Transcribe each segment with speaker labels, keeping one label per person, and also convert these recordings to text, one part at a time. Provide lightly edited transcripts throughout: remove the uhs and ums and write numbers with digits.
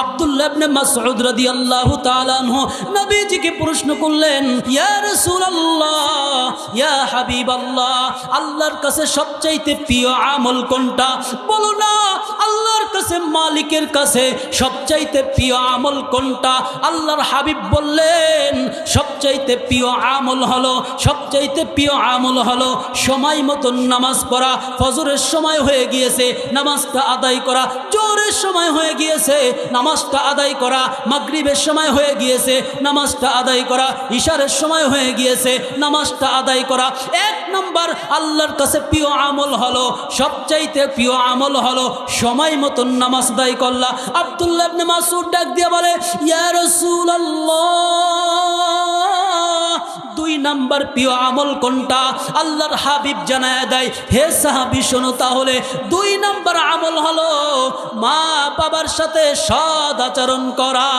Speaker 1: আব্দুল্লাহ ইবনে মাসউদ রাদিয়াল্লাহু তাআলা আনহু নবীজিকে প্রশ্ন করলেন, ইয়া রাসূলুল্লাহ, ইয়া হাবিবাল্লাহ, আল্লাহর কাছে সবচাইতে প্রিয় আমল কোনটা? বলো না আল্লাহর কাছে, মালিকের কাছে সবচাইতে প্রিয় আমল কোনটা? আল্লাহর হাবিব বললেন, সবচাইতে প্রিয় আমল হলো, সবচাইতে প্রিয় আমল হলো সময় মতন নামাজ পড়া। ফজরের সময় হয়ে গিয়েছে, নামাজটা আদায় করা। জোহরের সময় হয়ে গিয়েছে, নামাজটা আদায় করা। মাগরিবের সময় হয়ে গিয়েছে, নামাজটা আদায় করা। ইশারের সময় হয়ে গিয়েছে, নামাজটা আদায় করা। এক নম্বর আল্লাহর কাছে প্রিয় আমল হলো, সবচাইতে প্রিয় আমল হলো সময় মতন নামাজ আদায় করলা। আব্দুল্লাহ ইবনে মাসউদ ডাক দিয়ে বলে, ইয়া রাসূলুল্লাহ, দুই নাম্বার প্রিয় আমল কোনটা? আল্লাহর হাবিব জানায় দেয়, হে সাহাবী শোনো তাহলে, দুই নাম্বার আমল হলো মা বাবার সাথে সৎ আচরণ করা।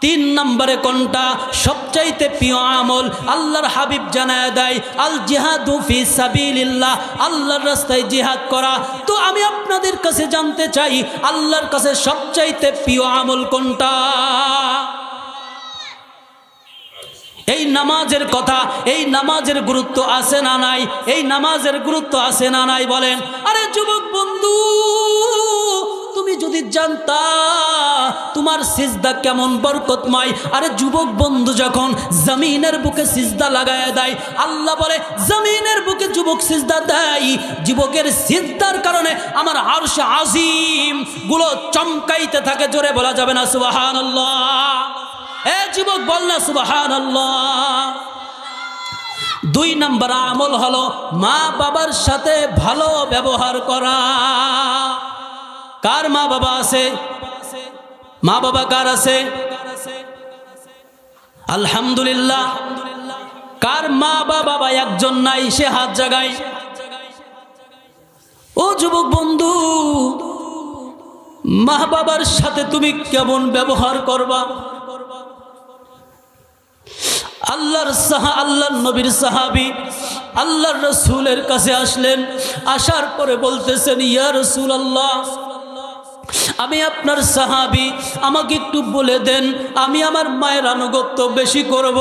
Speaker 1: তিন নম্বরে কোনটা সবচাইতে প্রিয় আমল? আল্লাহর হাবিব জানায় দেয়, আল জিহাদু ফি সাবিলিল্লাহ, আল্লাহর রাস্তায় জিহাদ করা। তো আমি আপনাদের কাছে জানতে চাই, আল্লাহর কাছে সবচাইতে প্রিয় আমল কোনটা? এই নামাজের কথা, এই নামাজের গুরুত্ব আছে না নাই? এই নামাজের গুরুত্ব আছে না নাই বলেন? আরে যুবক বন্ধু, তুমি যদি জানতা তোমার সিজদা কেমন বরকতময়। আরে যুবক বন্ধু যখন জমিনের বুকে সিজদা লাগায় দেয়, আল্লাহ বলে জমিনের বুকে যুবক সিজদা দেয়, যুবকের সিজদার কারণে আমার আরশ আজিম গুলো চমকাইতে থাকে। জোরে বলা যাবে না সুবহানাল্লাহ? এ যুবক বল না সুবহানাল্লাহ। দুই নম্বর আমল হলো মা বাবার সাথে ভালো ব্যবহার করা। কার মা বাবা আছে? মা বাবা কার আছে? আলহামদুলিল্লাহ। কার মা বাবা একজন নাই? সে হাত জাগায়। ও যুবক বন্ধু, মা বাবার সাথে তুমি কেমন ব্যবহার করবা? আল্লাহর নবীর সাহাবী আল্লাহর রাসূলের কাছে আসলেন। আসার পরে বলতেছেন, ইয়া রাসূলুল্লাহ, আমি আপনার সাহাবী, আমাকে একটু বলে দেন আমি আমার মায়ের আনুগত্য বেশি করব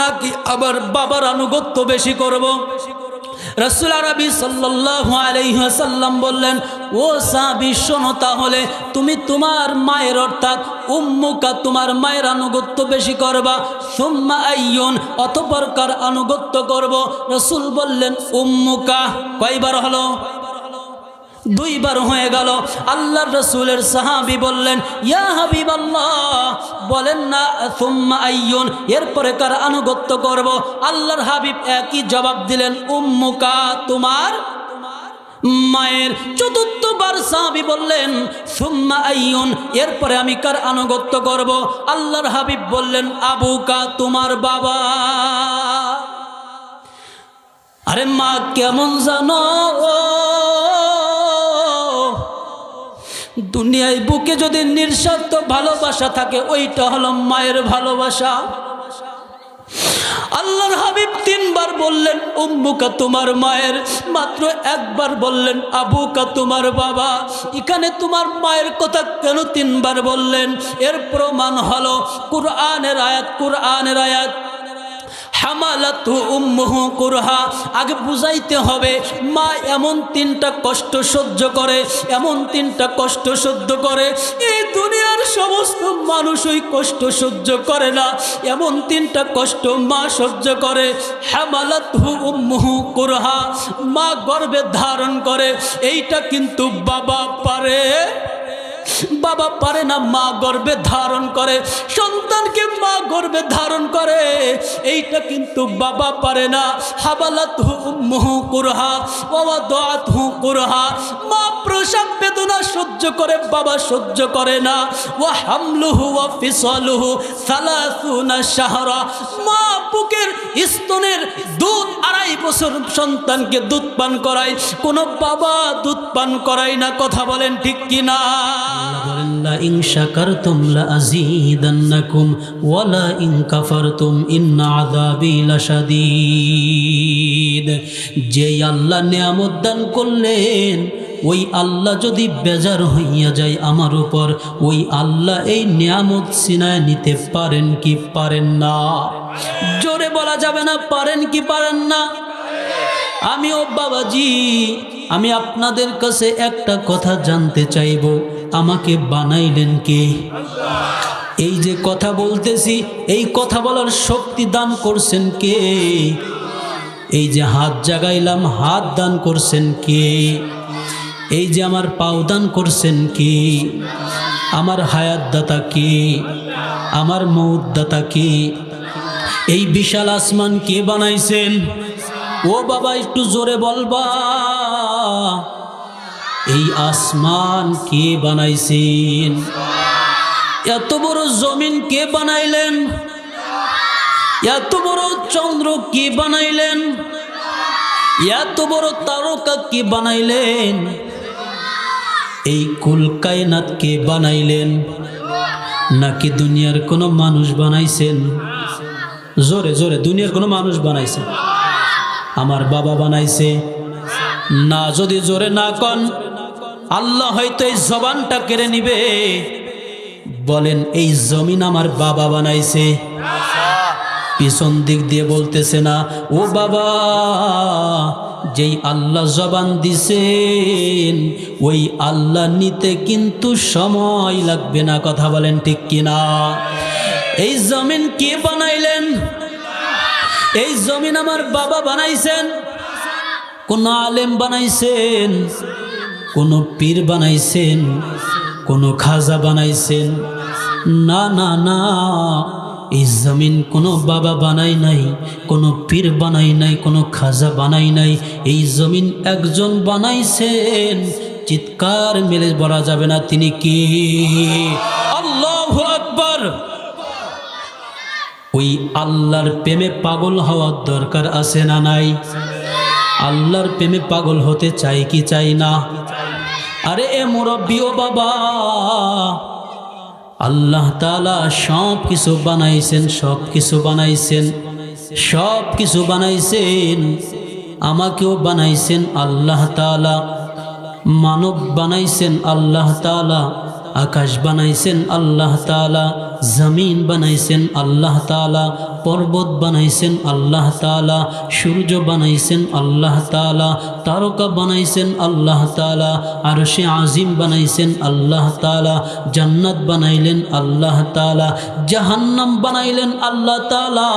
Speaker 1: নাকি আবার বাবার আনুগত্য বেশি করব? রাসূল আরবি সাল্লাল্লাহু আলাইহি ওয়াসাল্লাম বললেন, ও সাহাবী শোনো তাহলে, তুমি তোমার মায়ের অর্থাৎ উম্মুকা, তোমার মায়ের আনুগত্য বেশি করবা। সুম্মা আইয়ুন, অতঃপর কার আনুগত্য করব? রাসূল বললেন উম্মুকা। কয়বার হলো? দুইবার হয়ে গেল। আল্লাহর রাসূলের সাহাবী বললেন, ইয়া হাবিবাল্লাহ, বলেন না সুম্মা আইয়ুন, এরপরে কার আনুগত্য করব? আল্লাহর হাবিব একই জবাব দিলেন, উম্মুকা, তোমার মায়ের। চতুর্থবার সাহাবী বললেন, সুম্মা আইয়ুন, এরপরে আমি কার আনুগত্য করব? আল্লাহর হাবিব বললেন, আবুকা, তোমার বাবা। আরে মা কেমন জানো? দুনিয়ায় বুকে যদি নিঃস্বার্থ ভালোবাসা থাকে, ওইটা হলো মায়ের ভালোবাসা। আল্লাহর হাবিব তিনবার বললেন উম্মুকা, তোমার মায়ের, মাত্র একবার বললেন আবুকা, তোমার বাবা। এখানে তোমার মায়ের কথা কেন তিনবার বললেন? এর প্রমাণ হলো কুরআনের আয়াত, কুরআনের আয়াত, হামালাতু উম্মুহু কুরহা। আগে বুঝাইতে হবে, মা এমন তিনটা কষ্ট সহ্য করে, এমন তিনটা কষ্ট সহ্য করে, এই দুনিয়ার সমস্ত মানুষ ওই কষ্ট সহ্য করে না। এমন তিনটা কষ্ট মা সহ্য করে। হামালাতু উম্মুহু কুরহা, মা গর্ভে ধারণ করে, এইটা কিন্তু বাবা পারে। বাবা পারে না, মা গর্ভে ধারণ করে। সন্তানকে মা গর্ভে ধারণ করে, এইটা কিন্তু বাবা পারে না। হামালাতহু উম্মুহু কুরহা ওয়া ওয়াদাআতহু কুরহা, মা প্রসব বেদনা সহ্য করে, বাবা সহ্য করে না। ওয়া হামলুহু ওয়া ফিসালুহু 30 শাহরা, মা বুকের স্তনের দুধ 2.5 বছর সন্তানকে দুধ পান করায়, কোনো বাবা দুধ পান করায় না। কথা বলেন ঠিক কিনা? বলেন, লা ইন শাকারতুম লা আযীদান্নাকুম ওয়া লা ইন কাফারতুম ইন্না আযাবি লাশাদীদ। যে আল্লাহ নিয়ামত দান করলেন ওই আল্লাহ যদি বেজার হইয়া যায় আমার উপর, ওই আল্লাহ এই নিয়ামত ছিনায় নিতে পারেন কি পারেন না? জোরে বলা যাবে না পারেন কি পারেন না? আমিও বাবাজি, আমি আপনাদের কাছে একটা কথা জানতে চাইব, আমাকে বানাইলেন কে? এই যে কথা বলতেছি, এই কথা বলার শক্তি দান করছেন কে? এই যে হাত জাগাইলাম, হাত দান করছেন কে? এই যে আমার পাও দান করছেন কে? আমার হায়াত দাতা কে? আমার মৌত দাতা কে? এই বিশাল আসমান কে বানাইছেন? ও বাবা একটু জোরে বলবা, এই আসমান কে বানাইছেন? এত বড় জমিন কে বানাইলেন? এত বড় চন্দ্র কে বানাইলেন? এত বড় তারকা কে বানাইলেন? এই কুল কায়নাত কে বানাইলেন? নাকি দুনিয়ার কোনো মানুষ বানাইছেন? জোরে জোরে, দুনিয়ার কোনো মানুষ বানাইছে? আমার বাবা বানাইছে না? যদি জোরে না কন, আল্লাহ হয়তো এই জবানটা কেড়ে নিবে। বলেন, এই জমিন আমার বাবা বানাইছে? পিছন দিক দিয়ে বলতেছে না, ও বাবা, যেই আল্লাহ জবান দিছেন ওই আল্লাহ নিতে কিন্তু সময় লাগবে না। কথা বলেন ঠিক কিনা? এই জমিন কে বানাইলেন? এই জমিন আমার বাবা বানাইছেন? কোন আলেম বানাইছেন? কোন পীর বানাইছেন? কোন খাজা বানাইছেন? না না না, এই জমিন কোনো বাবা বানাই নাই, কোনো পীর বানাই নাই, কোনো খাজা বানাই নাই। এই জমিন একজন বানাইছেন, চিৎকার মেলে বলা যাবে না তিনি কি? আল্লাহু আকবার। ওই আল্লাহর প্রেমে পাগল হওয়ার দরকার আছে না নাই? আল্লাহর প্রেমে পাগল হতে চাই কি চাই না? আরে এ মুরব্বী, ও বাবা, আল্লাহ তাআলা সব কিছু বানাইছেন, সব কিছু বানাইছেন, সব কিছু বানাইছেন। আমাকেও বানাইছেন আল্লাহ তাআলা, মানব বানাইছেন আল্লাহ তাআলা, আকাশ বানাইছেন আল্লাহ তাআলা, জমিন বানাইছেন আল্লাহ তাআলা, পর্বত বানাইছেন আল্লাহ তাআলা, সূর্য বানাইছেন আল্লাহ তাআলা, তারকা বানাইছেন আল্লাহ তাআলা, আরশে আজিম বানাইছেন আল্লাহ তাআলা, জান্নাত বানাইলেন আল্লাহ তাআলা, জাহান্নাম বানাইলেন আল্লাহ তাআলা,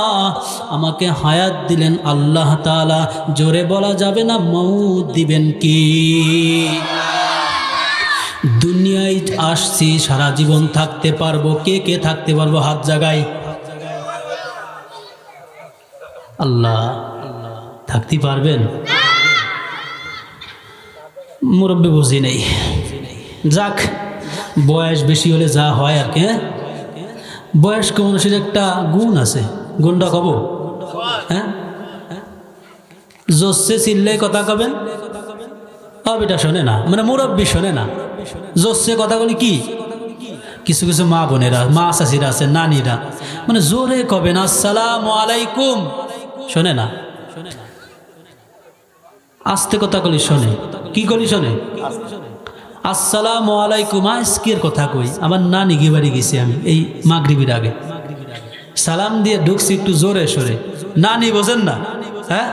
Speaker 1: আমাকে হায়াত দিলেন আল্লাহ তাআলা। জোরে বলা যাবে না মউত দিবেন কি? দুনিয়ায় আসছি, সারা জীবন থাকতে পারবো? কে কে থাকতে পারবো? হাত জাগাই। আল্লাহ, থাকতে পারবেন? মুরব্বী বুঝি নেই, যাক, বয়স বেশি হলে যা হয় আর কি। বয়স্ক মানুষের একটা গুণ আছে, গুণটা কব? হ্যাঁ, জোসে চিল্লে কথা কবেন, এটা শোনে না, মানে মুরব্বী শোনে না। জোসে কথা বলি কি? কিছু কিছু মা বোনেরা, মা চাচিরা আছে, নানিরা, মানে জোরে কবেন আসসালামু আলাইকুম, শোনে না। আস্তে কথা কলি শোনে। কি কলি শোনে? আসসালামু আলাইকুম। আজকের কথা কই, আমার নানি গিয়ে বাড়ি গেছি আমি এই মাগরিবের আগে, সালাম দিয়ে ঢুকছি একটু জোরে সরে। নানি বোঝেন না? হ্যাঁ,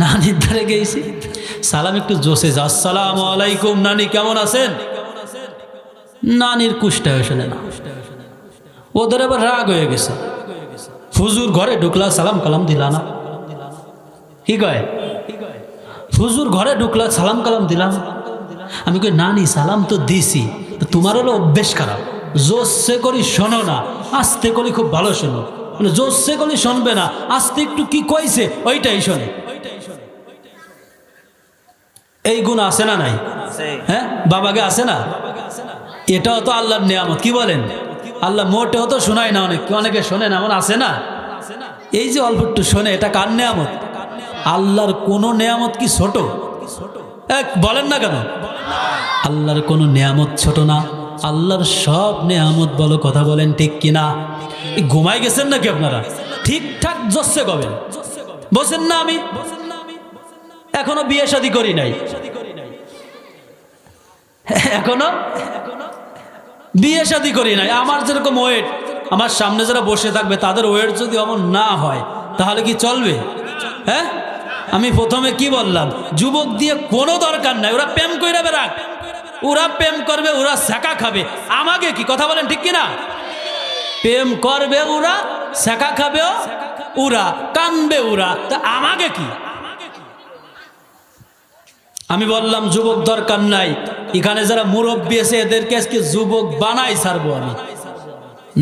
Speaker 1: নানির ধারে গেছি, সালাম একটু জোসে, আসসালামু আলাইকুম, নানি কেমন আছেন? নানির কুষ্টা শোনে না, ওদের আবার রাগ হয়ে গেছে। হুজুর ঘরে ঢুকলা, সালাম কালাম দিলা না? কি কয়? হুজুর ঘরে ঢুকলা, সালাম কালাম দিলাম? আমি কই, নানি সালাম তো দিছি, তোমার হলো অভ্যেস খারাপ। জোসে করি শোনো না, আস্তে করি খুব ভালো শোনো। মানে জোসে করি শুনবে না, আস্তে একটু কি কইছে ওইটাই শোনে। এই গুণ আছে না নাই? হ্যাঁ, বাবাকে আছে না? এটাও তো আল্লাহর নিয়ামত। কি বলেন? আল্লাহ মোটেও তো শোনায় না, অনেকে শোনে না, এমন আছে না? এই যে অল্প একটু শোনে, এটা কার নিয়ামত? আল্লাহর কোন নিয়ামত কি ছোট? বলেন না কেন? আল্লাহর কোন নিয়ামত ছোট না, আল্লাহর সব নিয়ামত বলো। কথা বলেন ঠিক কিনা? ঘুমাই গেছেন নাকি আপনারা? ঠিকঠাক জোসে কবেন, বোঝেন না? আমি এখনো বিয়ে শাদী করি নাই, এখনো বিয়ে শাদী করি নাই। আমার যেরকম ওয়েট, আমার সামনে যারা বসে থাকবে তাদের ওয়েট যদি এমন না হয় তাহলে কি চলবে? হ্যাঁ, আমি প্রথমে কি বললাম, যুবক দিয়ে কোনো দরকার নাই, ওরা প্রেম কইরা বেরাক, ওরা প্রেম করবে, ওরা ছেঁকা খাবে, আমাকে কি? কথা বলেন ঠিক কিনা? প্রেম করবে ওরা, ছেঁকা খাবেও ওরা, কানবে ওরা, তা আমাকে কি? আমি বললাম যুবক দরকার নাই, এখানে যারা মুরব্বী আছে এদেরকে আজকে যুবক বানাই ছাড়বো আমি।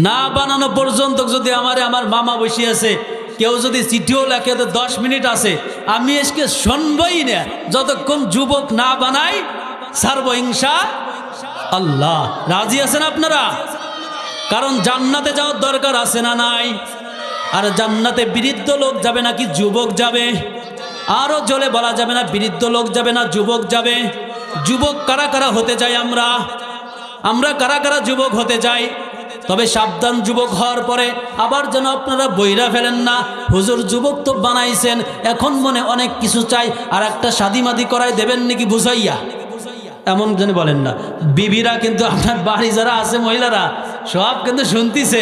Speaker 1: না বানানো পর্যন্ত যদি আমার মামা বসে আছে, কেউ যদি চিঠিও লেখে তো 10 মিনিট আছে, আমি আজকে শুনবই না যতক্ষণ যুবক না বানাই ছাড়বো ইনশাআল্লাহ। রাজি আছেন আপনারা? কারণ জান্নাতে যাওয়ার দরকার আছে না নাই? আর জান্নাতে বৃদ্ধ লোক যাবে নাকি যুবক যাবে? আরো জলে বলা যাবে না বৃদ্ধ লোক যাবে না যুবক যাবে? যুবক কারা কারা হতে চাই? আমরা কারা কারা যুবক হতে চাই? তবে সাবধান, যুবক হওয়ার পরে আবার যেন আপনারা বইরা ফেলেন না, হুজুর যুবক তো বানাইছেন, এখন মনে অনেক কিছু চাই, আর একটা শাদিমাদি করাই দেবেন নাকি বুঝাইয়া, এমন যেন বলেন না। বিবিরা কিন্তু আপনার বাড়ি যারা আছে মহিলারা সব কিন্তু শুনতিছে,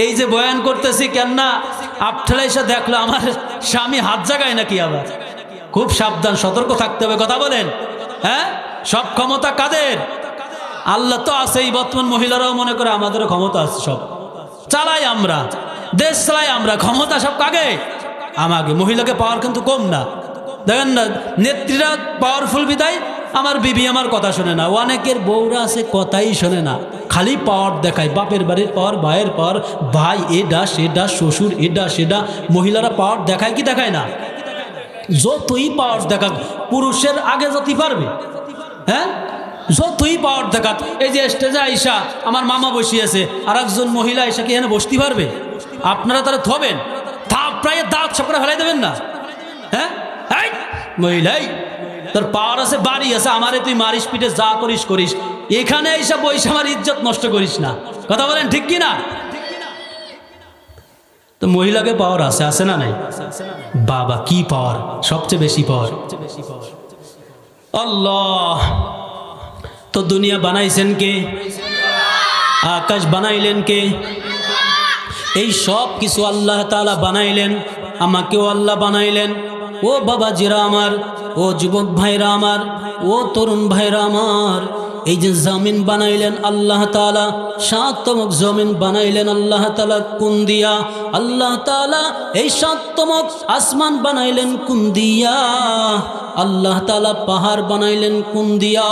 Speaker 1: এই যে বয়ান করতেছি কেন না আপঠালা এসে দেখলো আমার স্বামী হাত জাগায় নাকি, আবার খুব সাবধান, সতর্ক থাকতে হবে। কথা বলেন, হ্যাঁ, সব ক্ষমতা কাদের? আল্লাহ তো আছেই। বর্তমান মহিলারাও মনে করে আমাদেরও ক্ষমতা আছে, সব চালাই আমরা, দেশ চালাই আমরা, ক্ষমতা সব কাগে? আমাকে। মহিলাকে পাওয়ার কিন্তু কম না, দেখেন না, নেত্রীরা পাওয়ারফুল বিদায় আমার বিবি আমার কথা শোনে না। অনেকের বউরা আছে কথাই শোনে না, খালি পাওয়ার দেখায়, বাপের বাড়ির পাওয়ার, ভাইয়ের পাওয়ার, ভাই এডা সেডা, শ্বশুর এডা সেডা। মহিলারা পাওয়ার দেখায় কি দেখায় না? যতই পাওয়ার দেখাক, পুরুষের আগে যতই পারবে, হ্যাঁ, যতই পাওয়ার দেখাক। এই যে স্টেজে আইসা আমার মামা বসিয়েছে, আর একজন মহিলা আইসা কি এখানে বসতে পারবে? আপনারা তারা থবেন, প্রায় দাঁত সবরা ফেলাই দেবেন না? হ্যাঁ, মহিলাই তোর পাওয়ার আছে, বাড়ি আছে, আমারে তুই মারিস পিঠে যা করিস করিস, এখানে এসে বইসা আমার ইজ্জত নষ্ট করিস না। কথা বলেন ঠিক কিনা? তো মহিলাকে পাওয়ার আছে না নাই? বাবা কি পাওয়ার, সবচেয়ে বেশি পাওয়ার আল্লাহ। তো দুনিয়া বানাইছেন কে? আকাশ বানাইলেন কে? এই সব কিছু আল্লাহ তাআলা বানাইলেন, আমাকেও আল্লাহ বানাইলেন। ও বাবা জিরা আমার, ও যুবক ভাইরা আমার, ও তরুণ ভাইরা আমার, এই যে জমিন বানাইলেন আল্লাহ তাআলা, 7তম জমিন বানাইলেন আল্লাহ তাআলা কোন দিয়া? আল্লাহ তাআলা এই 7তম আসমান বানাইলেন কোন দিয়া? আল্লাহ তাআলা পাহাড় বানাইলেন কোন দিয়া?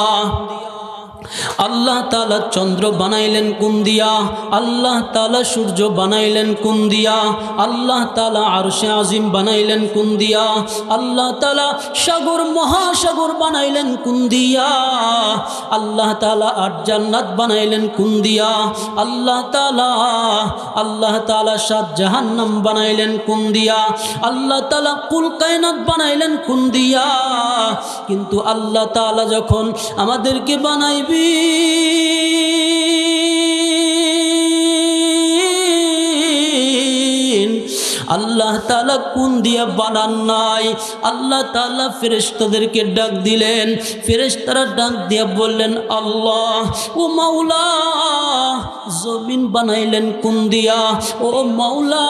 Speaker 1: আল্লাহ তাআলা চন্দ্র বানাইলেন কোন দিয়া? আল্লাহ তাআলা সূর্য বানাইলেন কোন দিয়া? আল্লাহ তাআলা আরশে আজিম বানাইলেন কোন দিয়া? আল্লাহ তাআলা সাগর মহাসাগর বানাইলেন কোন দিয়া? আল্লাহ তাআলা আট জান্নাত বানাইলেন কোন দিয়া? আল্লাহ তাআলা 7 জাহান্নাম বানাইলেন কোন দিয়া? আল্লাহ তাআলা কুল কায়নাত বানাইলেন কোন দিয়া? কিন্তু আল্লাহ তাআলা যখন আমাদেরকে বানাইবে আল্লাহ তাআলা কোন দিয়া বানান নাই? আল্লাহ তাআলা ফেরেশতাদেরকে ডাক দিলেন, ফেরেশতারা ডাক দিয়া বললেন, আল্লাহ ও মাওলা, জমিন বানাইলেন কোন দিয়া? ও মাওলা,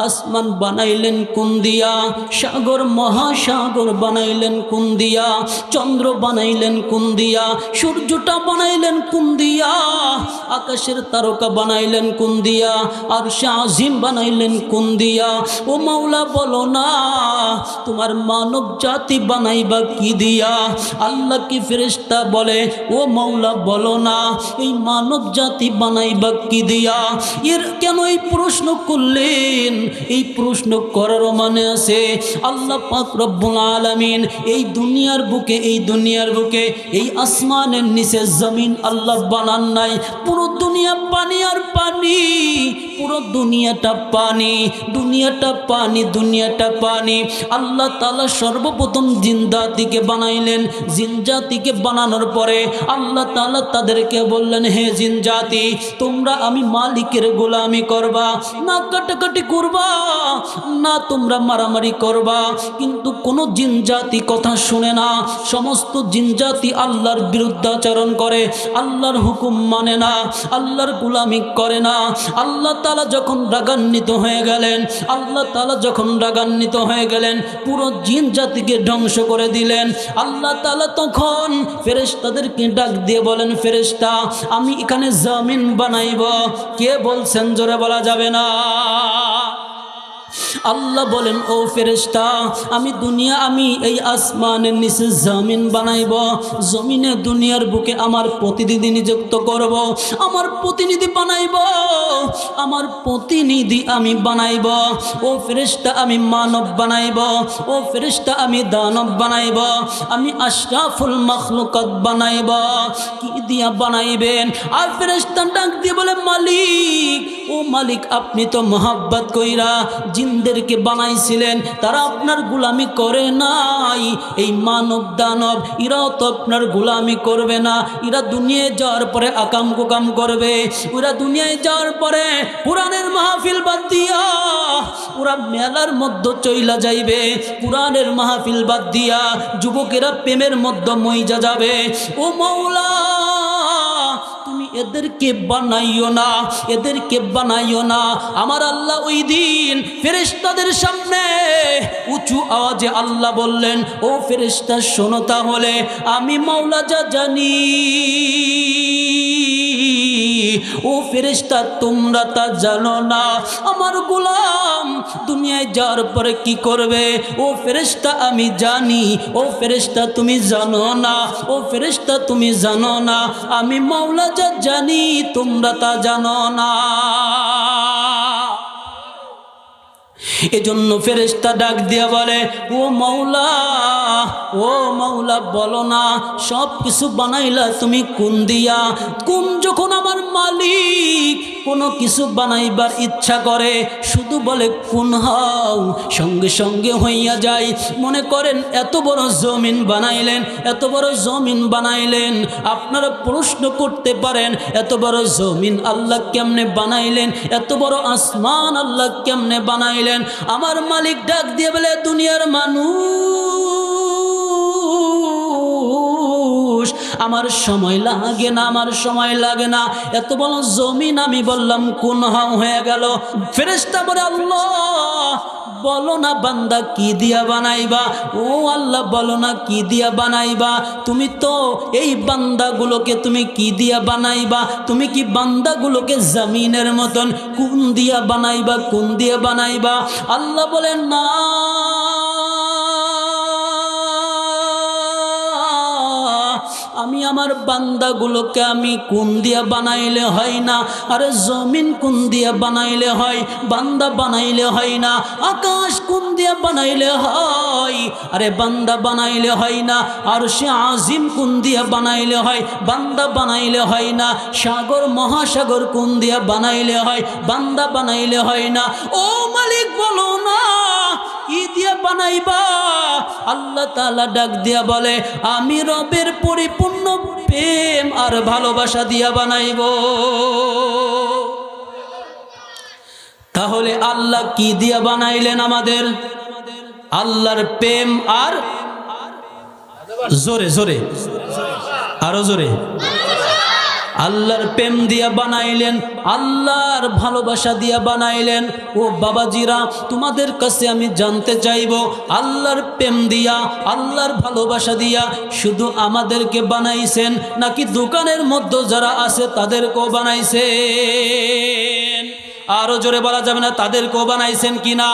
Speaker 1: আসমান বানাইলেন কোন দিয়া? সাগর মহাসাগর বানাইলেন কোন দিয়া? চন্দ্র বানাইলেন কোন দিয়া? সূর্যটা বানাইলেন কোন দিয়া? আকাশের তারকা বানাইলেন কোন দিয়া? আরশে আজিম বানাইলেন কোন দিয়া? ও মাওলা বলো না, তোমার মানব জাতি বানাইবা কি দিয়া? আল্লাহ কি ফেরেশতা বলে, ও মাওলা বলো না, এই মানব জাতি বানাইবা কি দিয়া? এর কেন এই প্রশ্ন করলেন? এই প্রশ্ন করার মানে আছে আল্লাহ পাক রব্বুল আলামিন এই দুনিয়ার বুকে এই আসমানের নিচে জমিন আল্লাহ বানান নাই, পুরো পুরো দুনিয়া পানি আর পানি, পুরো দুনিয়াটা পানি, দুনিয়াটা পানি, দুনিয়াটা পানি। আল্লাহ তাআলা সর্বপ্রথম জিন জাতিকে বানাইলেন। জিন জাতিকে বানানোর পরে আল্লাহ তাআলা তাদেরকে বললেন, হে জিন জাতি, তোমরা আমি মালিকের গোলামি করবা, না কাটাকাটি করবা, না তোমরা মারামারি করবা। কিন্তু কোন জিন জাতি কথা শুনে না। সমস্ত জিন জাতি আল্লাহর বিরুদ্ধাচরণ করে, আল্লাহর হুকুম মানে না, আল্লাহর গোলামি করে না। আল্লাহ তাআলা যখন রাগান্বিত হয়ে গেলেন, আল্লাহ তাআলা যখন রাগান্বিত হয়ে গেলেন, পুরো জিন জাতিকে ধ্বংস করে দিলেন। আল্লাহ তাআলা তখন ফেরেশতাদেরকে ডাক দিয়ে বলেন, ফেরেশতা, আমি এখানে জমিন বানাইব। কে বলছেন? জোরে বলা যাবে না। আল্লাহ বলেন, ও ফেরেশতা, আমি এই আসমানের নিচে জমিন বানাইব। জমিনে দুনিয়ার বুকে আমার প্রতিনিধি নিযুক্ত করব, আমার প্রতিনিধি বানাইব, আমার প্রতিনিধি আমি বানাইব। ও ফেরেশতা, আমি মানব বানাইব। ও ফেরেশতা, আমি দানব বানাইব। আমি আশরাফুল মাখলুকাত বানাইব। কি দিয়া বানাইবেন? আর ফেরেশতা ডাক দিয়ে বলে, মালিক, ও মালিক, আপনি তো মোহাব্বত কইরা জিনদেরকে বানাইছিলেন, তারা আপনার গোলামি করে নাই। এই মানব দানব এরাও তো আপনার গোলামি করবে না। এরা দুনিয়ায় যাওয়ার পরে আকাম কুকাম করবে। ওরা দুনিয়ায় যাওয়ার পরে কোরআনের মাহফিল বাদ দিয়া ওরা মেলার মধ্যে চইলা যাইবে। কোরআনের মাহফিল বাদ দিয়া যুবকেরা প্রেমের মধ্যে মইজা যাবে। ও মাওলা, তুমি এদেরকে বানাইও না, এদেরকে বানাইও না। আমার আল্লাহ ওই দিন ফেরেশতাদের সামনে উঁচু আওয়াজে আল্লাহ বললেন, ও ফেরেশতা শোনো, তাহলে আমি মাওলা যা জানি, ও ফেরেশতা তোমরা তা জানো না। আমার গোলাম দুনিয়ায় যাওয়ার পরে কি করবে? ও ফেরেশতা আমি জানি। ও ফেরেশতা তুমি জানো না। ও ফেরেশতা তুমি জানো না। আমি মাওলা যা জানি, তোমরা তা জানো না। এজন্য ফেরেশতা ডাক দিয়া বলে, ও মাওলা, ও মাওলা, বলো না সব কিছু বানাইলা তুমি কোন দিয়া? কোন যখন আমার মালিক কোনো কিছু বানাইবার ইচ্ছা করে শুধু বলে কোন হও, সঙ্গে সঙ্গে হইয়া যায়। মনে করেন এত বড় জমিন বানাইলেন, এত বড় জমিন বানাইলেন। আপনারা প্রশ্ন করতে পারেন, এত বড় জমিন আল্লাহ কেমনে বানাইলেন? এত বড় আসমান আল্লাহ কেমনে বানাইলেন? আমার মালিক ডাক দিয়ে বলে, দুনিয়ার মানুষ, আমার সময় লাগে না, আমার সময় লাগে না। এত বড় জমিন আমি বললাম কোন হাও হয়ে গেল। ফেরেশতা বলে, আল্লাহ বলো না বান্দা কি দিয়া বানাইবা? ও আল্লাহ বলো না কি দিয়া বানাইবা? তুমি তো এই বান্দাগুলোকে তুমি কি দিয়া বানাইবা? তুমি কি বান্দাগুলোকে জমিনের মতন কোন দিয়া বানাইবা? কোন দিয়া বানাইবা? আল্লাহ বলেন, না, আমি আমার বান্দাগুলোকে আমি কোন দিয়া বানাইলে হয় না। আরে জমিন কোন দিয়া বানাইলে হয়? বান্দা বানাইলে হয় না। আকাশ কোন দিয়া বানাইলে হয়? আরে বান্দা বানাইলে হয় না। আরশে আজিম কোন দিয়া বানাইলে হয়? বান্দা বানাইলে হয় না। সাগর মহাসাগর কোন দিয়া বানাইলে হয়? বান্দা বানাইলে হয় না। ও মালিক বলো না কি দিয়া বানাইবা? আল্লাহ তাআলা ডাক দিয়া বলে, আমি রবের পরিপূর্ণ প্রেম আর ভালোবাসা দিয়া বানাইব। তাহলে আল্লাহ কি দিয়া বানাইলেন আমাদের? আল্লাহর প্রেম আর জোরে জোরে, আরো জোরে, আল্লাহর প্রেম দিয়া বানাইলেন, আল্লাহর ভালোবাসা দিয়া বানাইলেন। ও বাবাজিরা, তোমাদের কাছে আমি জানতে চাইব, আল্লাহর প্রেম দিয়া, আল্লাহর ভালোবাসা দিয়া শুধু আমাদেরকে বানাইছেন নাকি দোকানের মধ্যে যারা আছে তাদেরকেও বানাইছেন? আরো জোরে বলা যাবে না, তাদেরকেও বানাইছেন কিনা?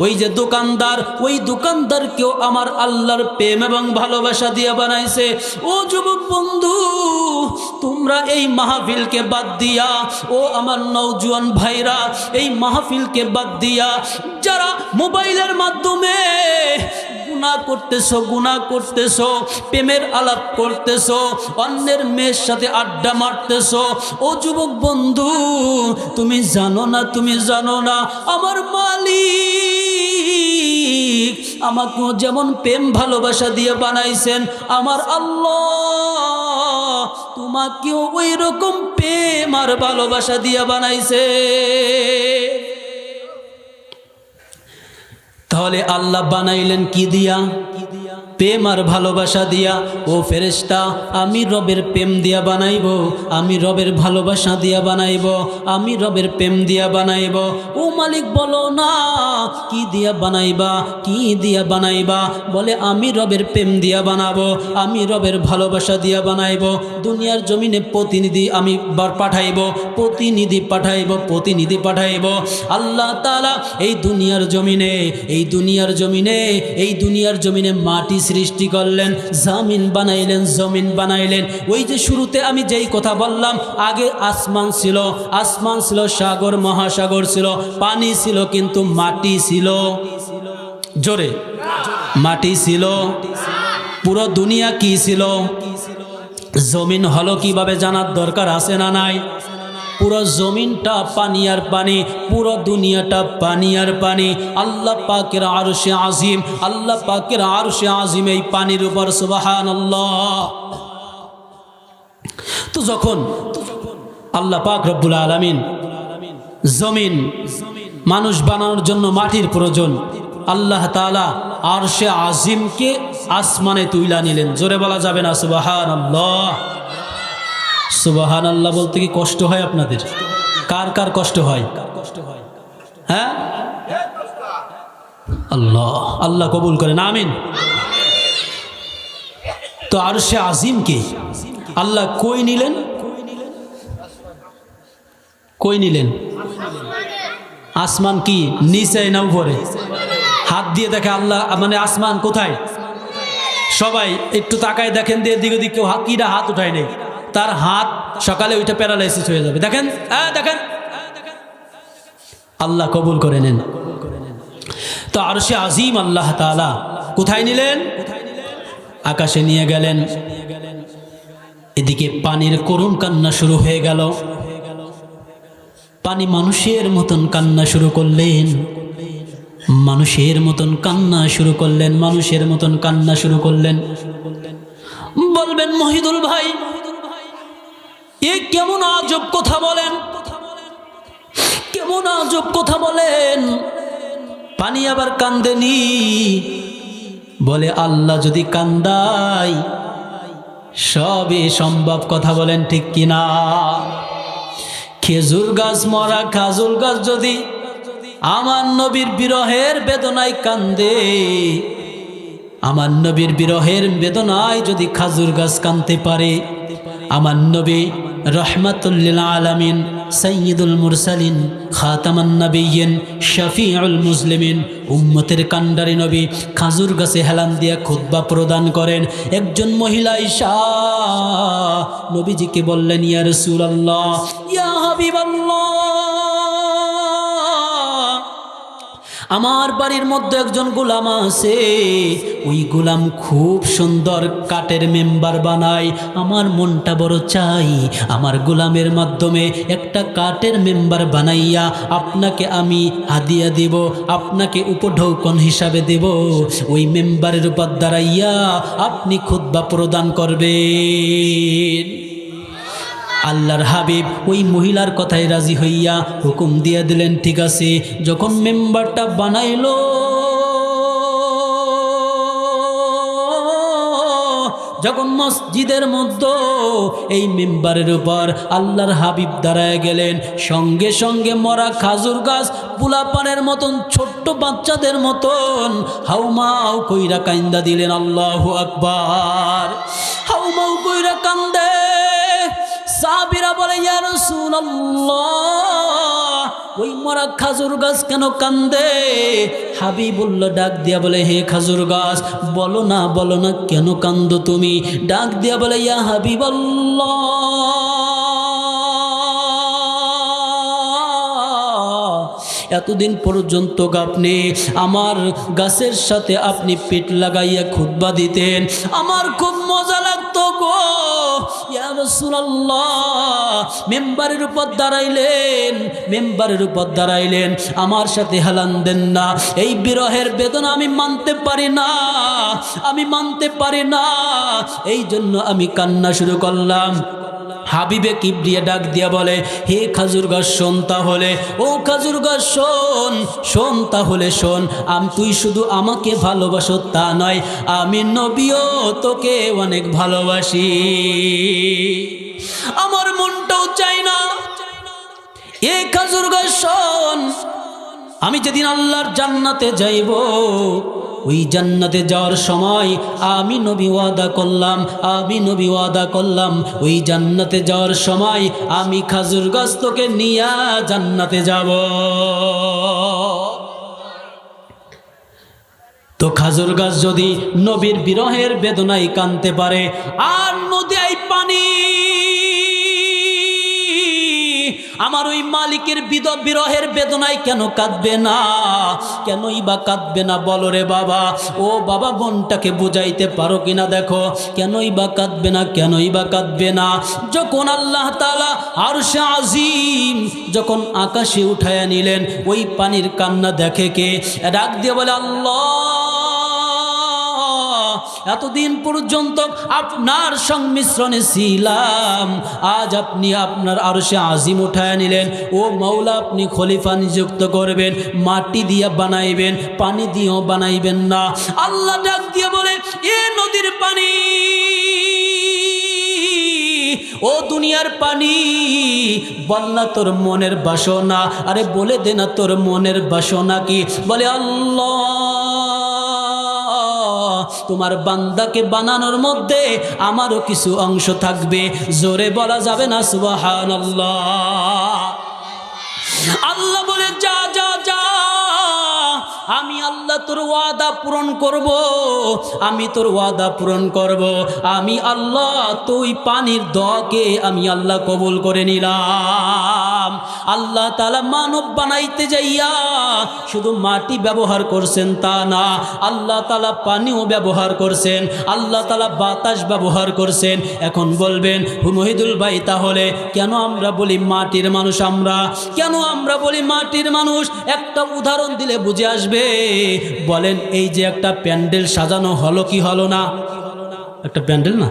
Speaker 1: ওই যে দোকানদার, ওই দোকানদারকেও আমার আল্লাহর প্রেম এবং ভালোবাসা দিয়ে বানাইছে। ও যুবক বন্ধু, তোমরা এই মাহফিলকে বাদ দিয়া, ও আমার নওজোয়ান ভাইরা, এই মাহফিলকে বাদ দিয়া যারা মোবাইলের মাধ্যমে গুনাহ করতেছো, প্রেমের আলাপ করতেছো, অন্যের মেয়ের সাথে আড্ডা মারতেছো। ও যুবক বন্ধু, তুমি জানো না আমার মালিক আমাকেও যেমন প্রেম ভালোবাসা দিয়ে বানাইছেন, আমার আল্লাহ তোমাকেও ওই রকম প্রেম আর ভালোবাসা দিয়ে বানাইছে। তাহলে আল্লাহ বানাইলেন কি দিয়া? প্রেম আর ভালোবাসা দিয়া। ও ফেরেশতা, আমি রবের প্রেম দিয়া বানাইব, আমি রবের ভালোবাসা দিয়া বানাইব, আমি রবের প্রেম দিয়া বানাইব। ও মালিক বলো না কি দিয়া বানাইবা, কি দিয়া বানাইবা? বলে আমি রবের প্রেম দিয়া বানাবো, আমি রবের ভালোবাসা দিয়া বানাইব। দুনিয়ার জমিনে প্রতিনিধি আমি পাঠাইব, প্রতিনিধি পাঠাইব। আল্লাহ তাআলা এই দুনিয়ার জমিনে মাটি সৃষ্টি করলেন, জমিন বানাইলেন। ওই যে শুরুতে আমি যেই কথা বললাম, আগে আসমান ছিল, সাগর মহাসাগর ছিল, পানি ছিল, কিন্তু মাটি ছিল। জোরে, মাটি ছিল। পুরো দুনিয়া কি ছিল? জমিন হলো কিভাবে জানার দরকার আছে না নাই? পুরো জমিনটা পানি আর পানি, পুরো দুনিয়াটা পানি আর পানি। আল্লাহ পাকের আরশে আজিম এই পানির উপর, সুবহানাল্লাহ। তো যখন আল্লাহ পাক রব্বুল আলামিন জমিন মানুষ বানানোর জন্য মাটির প্রয়োজন, আল্লাহ তাআলা আরশে আজিমকে আসমানে তুইলা নিলেন। জোরে বলা যাবে না সুবহানাল্লাহ? সুবহানাল্লাহ বলতে কি কষ্ট হয় আপনাদের? কার কার কষ্ট হয়? হ্যাঁ, আল্লাহ কবুল করেন, আমিন। তো আরশে আজিমকে আল্লাহ কই নিলেন? আসমান কি নিচে না উপরে? হাত দিয়ে দেখে আল্লাহ, মানে আসমান কোথায়? সবাই একটু তাকায় দেখেন, দিয়ে দিকে দিকে কিরা হাত উঠায় নেই, তার হাত সকালে ওইটা প্যারালাইসিস হয়ে যাবে। দেখেন আল্লাহ কবুল করে নেন। তো আরশে আজিম আল্লাহ তাআলা কোথায় নিলেন? আকাশে নিয়ে গেলেন। এদিকে পানির করুণ কান্না শুরু হয়ে গেল। পানি মানুষের মতন কান্না শুরু করলেন, বলবেন মহিদুল ভাই এ কেমন আজব কথা বলেন, পানি আবার কান্দেনি? বলে আল্লাহ যদি কান্দাই সবই সম্ভব। কথা বলেন ঠিক কিনা? খেজুর গাছ মরা, খাজুর গাছ যদি আমার নবীর বিরহের বেদনায় কান্দে, আমার নবীর বিরহের বেদনায় যদি খাজুর গাছ কাঁদতে পারে, আমার নবী রহমাতুল লিল আলামিন, সাইয়্যিদুল মুরসালিন, খাতামান নবিয়্যিন, শফিউল মুসলিমিন, উম্মতের কান্ডারি নবী খাজুর গাছে হেলান দিয়া খুতবা প্রদান করেন। একজন মহিলা আয়েশা নবীজিকে বললেন, ইয়া রাসূলুল্লাহ, ইয়া হাবিবাল্লাহ, আমার বাড়ির মধ্যে একজন গোলাম আছে, ওই গোলাম খুব সুন্দর কাঠের মেম্বার বানায়। আমার মনটা বড় চাই আমার গোলামের মাধ্যমে একটা কাঠের মেম্বার বানাইয়া আপনাকে আমি হাদিয়া দেব, আপনাকে উপঢৌকন হিসাবে দেব। ওই মেম্বারের উপর দাঁড়াইয়া আপনি খুতবা প্রদান করবেন। আল্লাহর হাবিব ওই মহিলার কথায় রাজি হইয়া হুকুম দিয়ে দিলেন, ঠিক আছে। যখন মেম্বারটা বানাইলো, যখন মসজিদের মধ্যে এই মেম্বারের উপর আল্লাহর হাবিব দাঁড়ায় গেলেন, সঙ্গে সঙ্গে মরা খাজুর গাছ পোলাপানের মতন, ছোট্ট বাচ্চাদের মতন হাউমাউ কইরা কান্দা দিলেন। আল্লাহু আকবার। হাউমাউ কইরা কান্দে। সাহাবীরা বলে, ইয়া রাসূলুল্লাহ, ওই মরা খাজুর গাছ কেন কান্দে? হাবিবুল্লাহ ডাক দিয়া বলে, হে খাজুর গাছ, বলো না কেন কান্দো তুমি? ডাক দিয়া বলে, ইয়া হাবিবাল্লাহ, এতদিন পর্যন্ত আপনি আমার গাছের সাথে আপনি পিঠ লাগাইয়া খুতবা দিতেন, আমার খুব মজা লাগতো গো ইয়া রাসূলুল্লাহ। মেম্বারের উপর দাঁড়াইলেন, আমার সাথে হেলান দেন না। এই বিরহের বেদনা আমি মানতে পারি না, এই জন্য আমি কান্না শুরু করলাম। হাবিবে কিবরিয়া ডাক দিয়া বলে, হে খাজুর গাছ শোন তাহলে, ও খাজুর গাছ শোন তাহলে শোন, তুই শুধু আমাকে ভালোবাসো তা নয়, আমি নবীও তোকে অনেক ভালোবাসি। আমার মনটাও চাই না। এ খাজুর গাছ শোন, আমি যেদিন আল্লাহর জান্নাতে যাইব, ওই জান্নাতে যাওয়ার সময় আমি নবী ওয়াদা করলাম ওই জান্নাতে যাওয়ার সময় আমি খাজুর গাছ তোকে নিয়া জান্নাতে যাব। তো খাজুর গাছ যদি নবীর বিরহের বেদনায় কাঁদতে পারে, আর নদীয় পানি আমার ওই মালিকের বিরহের বেদনায় কেন কাঁদবে না? কেনই বা কাঁদবে না বলো রে বাবা? ও বাবা, বোনটাকে বুঝাইতে পারো কিনা দেখো, কেনই বা কাঁদবে না? যখন আল্লাহ তাআলা আরশে আজিম যখন আকাশে উঠায়া নিলেন, ওই পানির কান্না দেখে কে? ডাক দিয়ে বলে, আল্লাহ, এতদিন পর্যন্ত আপনার সংমিশ্রণে ছিলাম, আজ আপনি আপনার আরশে আজিম উঠায় নিলেন। ও মাওলা, আপনি খলিফা নিযুক্ত করবেন, মাটি দিয়ে বানাইবেন, পানি দিয়েও বানাইবেন না। আল্লাহ ডাক দিয়ে বলে, এ নদীর পানি, ও দুনিয়ার পানি, বল না তোর মনের বাসনা। আরে বলে দে না তোর মনের বাসনা কি? বলে, আল্লাহ, তোমার বান্দাকে বানানোর মধ্যে আমারও কিছু অংশ থাকবে। জোরে বলা যাবে না সুবহানাল্লাহ? আল্লাহ বলে, যা যা যা, আমি আল্লাহ তোর ওয়াদা পূরণ করব, আমি আল্লাহ তুই পানির দোয়াকে আমি আল্লাহ কবুল করে নিলাম। আল্লাহ তাআলা মানব বানাইতে যাইয়া শুধু মাটি ব্যবহার করছেন তা না, আল্লাহ তাআলা পানিও ব্যবহার করছেন, আল্লাহ তাআলা বাতাস ব্যবহার করছেন। এখন বলবেন মুহিদুল ভাই, তাহলে কেন আমরা বলি মাটির মানুষ? কেন আমরা বলি মাটির মানুষ? একটা উদাহরণ দিলে বুঝে আসবে। বলেন, এই যে একটা প্যান্ডেল সাজানো হলো কি হলো না? একটা প্যান্ডেল না?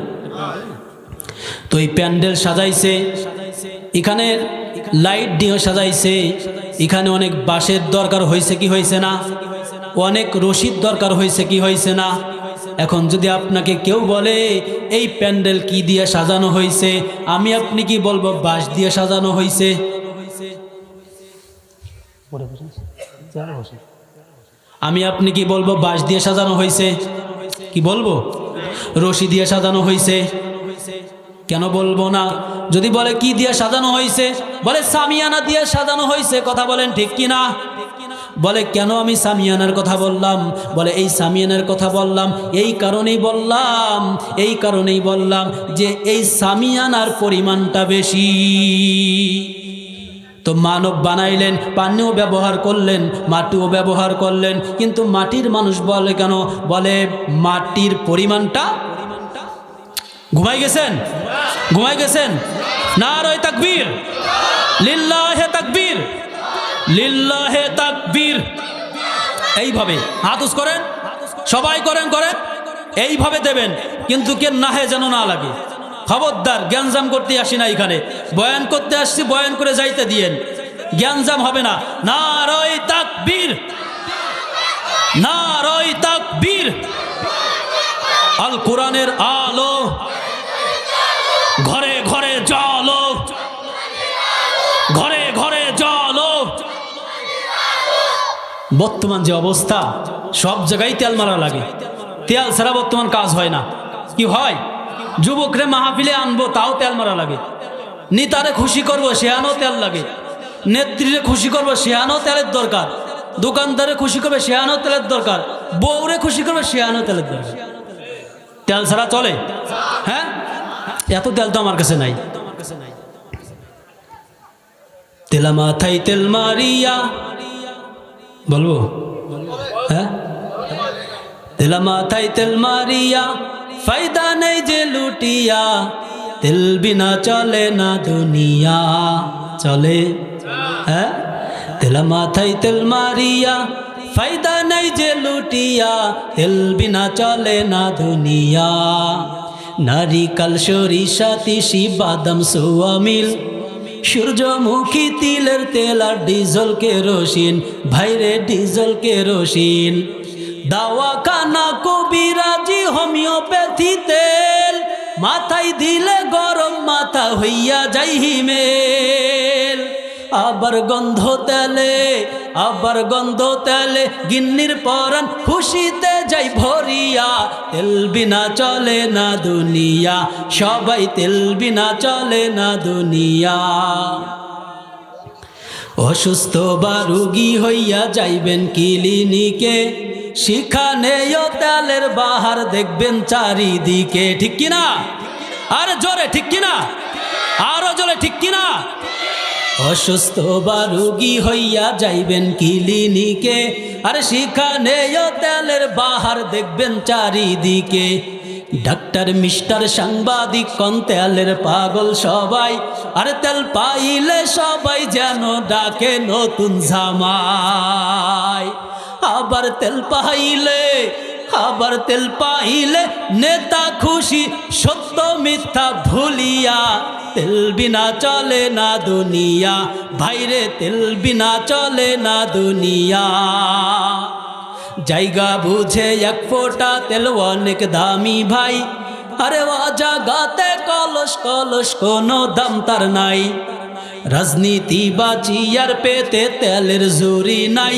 Speaker 1: তো এই প্যান্ডেল সাজাইছে, এখানে লাইট দিয়ে সাজাইছে, এখানে অনেক বাঁশের দরকার হয়েছে কি হয়েছে না? অনেক রশির দরকার হয়েছে কি হয়েছে না? এখন যদি আপনাকে কেউ বলে এই প্যান্ডেল কি দিয়ে সাজানো হয়েছে, আপনি কি বলবো বাঁশ দিয়ে সাজানো হয়েছে? আপনি কি বলবো বাঁশ দিয়ে সাজানো হয়েছে? কি বলবো? রশি দিয়ে সাজানো হয়েছে। কেন বলবো না? যদি বলে কি দিয়ে সাজানো হয়েছে, বলে সামিয়ানা দিয়ে সাজানো হয়েছে। কথা বলেন ঠিক কিনা? বলে কেন আমি সামিয়ানার কথা বললাম? বলে এই সামিয়ানার কথা বললাম এই কারণেই বললাম যে এই সামিয়ানার পরিমাণটা বেশি। তো মানব বানাইলেন, পানিও ব্যবহার করলেন, মাটিও ব্যবহার করলেন, কিন্তু মাটির মানুষ বলে কেন? বলে মাটির পরিমাণটা। ঘুমাই গেছেন? নারায়ে তাকবীর, লিল্লাহে তাকবীর, লিল্লাহে তাকবীর। এইভাবে হাত উঁচু করেন, সবাই করেন, এইভাবে দেবেন, কিন্তু কে নাহে যেন না লাগে। খবরদার, জ্ঞানজাম করতে আসি না, এখানে বয়ান করতে আসছি, বয়ান করে যাইতে দিয়েন, জ্ঞানজাম হবে না। নারায়ে তাকবীর, নারায়ে তাকবীর। আল কোরআনের আলো ঘরে ঘরে জ্বালো, ঘরে ঘরে জ্বালো। বর্তমান যে অবস্থা, সব জায়গায় তেল মারা লাগে, তেল ছাড়া বর্তমান কাজ হয় না। কি হয়? যুবকরে মাহফিলে আনবো, তাও তেল মারা লাগে। নেতারে খুশি করবো, সেহানো তেল লাগে। নেত্রীরে খুশি করবো, সেহানো তেলের দরকার। দোকানদারে খুশি করবে, সেহানো তেলের দরকার। বউরে খুশি করবে, সেহানো তেলের দরকার। তেল ছাড়া চলে? হ্যাঁ, এত তেল তো আমার কাছে নাই। তেলা মাথায় তেল মারিয়া বলবো? হ্যাঁ, তেল মাথায় তেল মারিয়া ফায়দা নেই যে লুটিয়া, তেল বিনা চলে না দুনিয়া। চলে? হ্যাঁ, তেল মাথায় তেল মারিয়া ফায়দা নেই যে লুটিয়া, তেল বিনা চলে না দুনিয়া। নারিকাল সরিষা তিসি বাদাম সোয়ামিল, সূর্যমুখী তিলের তেল আর ডিজেল কেরোসিন, ভাইরে ডিজেল কেরোসিন। দাওয়াখানা কবিরাজি হোমিওপ্যাথি তেল, মাথায় দিলে গরম মাথা হইয়া যাই হিমেল। আবার গন্ধ তেলে গিন্নির পরাণ খুশিতে যাই ভরিয়া, তেল বিনা চলে না দুনিয়া, সবাই তেল বিনা চলে না দুনিয়া। অসুস্থ বা রোগী হইয়া যাইবেন ক্লিনিকে, সেখানেও তেলের বাহার দেখবেন চারিদিকে। ঠিক কিনা? আরে জোরে ঠিক কিনা? আরো জোরে ঠিক কিনা? অসুস্থ বা রোগী হইয়া যাইবেন ক্লিনিকে, আরে সেখানেও তেলের বাহার দেখবেন চারিদিকে। ডাক্তার মিস্টার সাংবাদিক কোন তেলের পাগল সবাই, আরে তেল পাইলে সবাই যেন ডাকে নতুন জামাই। আবার তেল পাইলে নেতা খুশি, সত্য মিথ্যা ভুলিয়া, তেল বিনা চলে না দুনিয়া, ভাইরে তেল বিনা চলে না দুনিয়া। জায়গা বুঝে এক ফোঁটা তেল অনেক দামি ভাই, আরে ও জাগাতে কলস কলস কোনো দাম তার নাই। রাজনীতি বা চেয়ার পেতে তেলের জুরি নাই,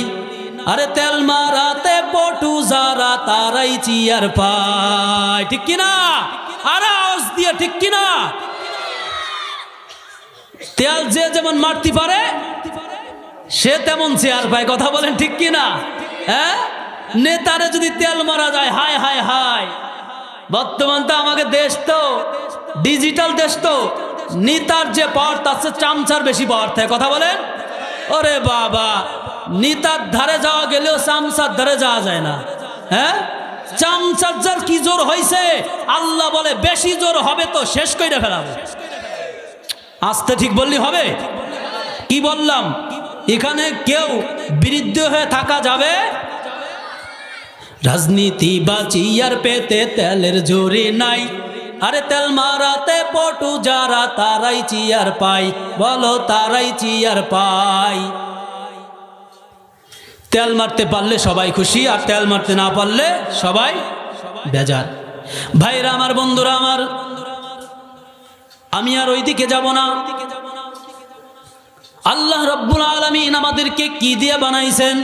Speaker 1: আরে তেল মারাতে পটু যারা তারাই চেয়ার পায়। ঠিক কিনা? আরে আওয়াজ দিয়ে ঠিক কিনা? তেল যে যেমন মারতে পারে সে তেমন চেয়ার পায়। কথা বলেন ঠিক কিনা? হ্যাঁ, নেতারে যদি তেল মারা যায়, হায় হায় হায়। বর্তমান তো আমাকে দেশ তো ডিজিটাল দেশ, তো নেতার যে পাওয়ার তার চেয়ে চামচার বেশি পাওয়ার থাকে। কথা বলেন? ওরে বাবা, নেতার ধারে যাওয়া গেলেও চামচার ধারে যাওয়া যায় না। হ্যাঁ, চামচার যার কি জোর হয়েছে, আল্লাহ বলে বেশি জোর হবে তো শেষ কইরা ফেলাবো। আস্তে ঠিক বললি হবে? কি বললাম? এখানে কেউ বিরুদ্ধ হয়ে থাকা যাবে? রাজনীতি বা চেয়ার পেতে তেলের জোরে নাই, আরে তেল মারাতে পটু যারা তারাই চেয়ার পায়। বলো তারাই চেয়ার পায়। তেল মারতে পারলে সবাই খুশি, আর তেল মারতে না পারলে সবাই বেজার। ভাইরা আমার, বন্ধুরা আমার, আমি আর ওইদিকে যাব না। আল্লাহ রাব্বুল আলামিন আমাদেরকে কি দিয়ে বানাইছেন?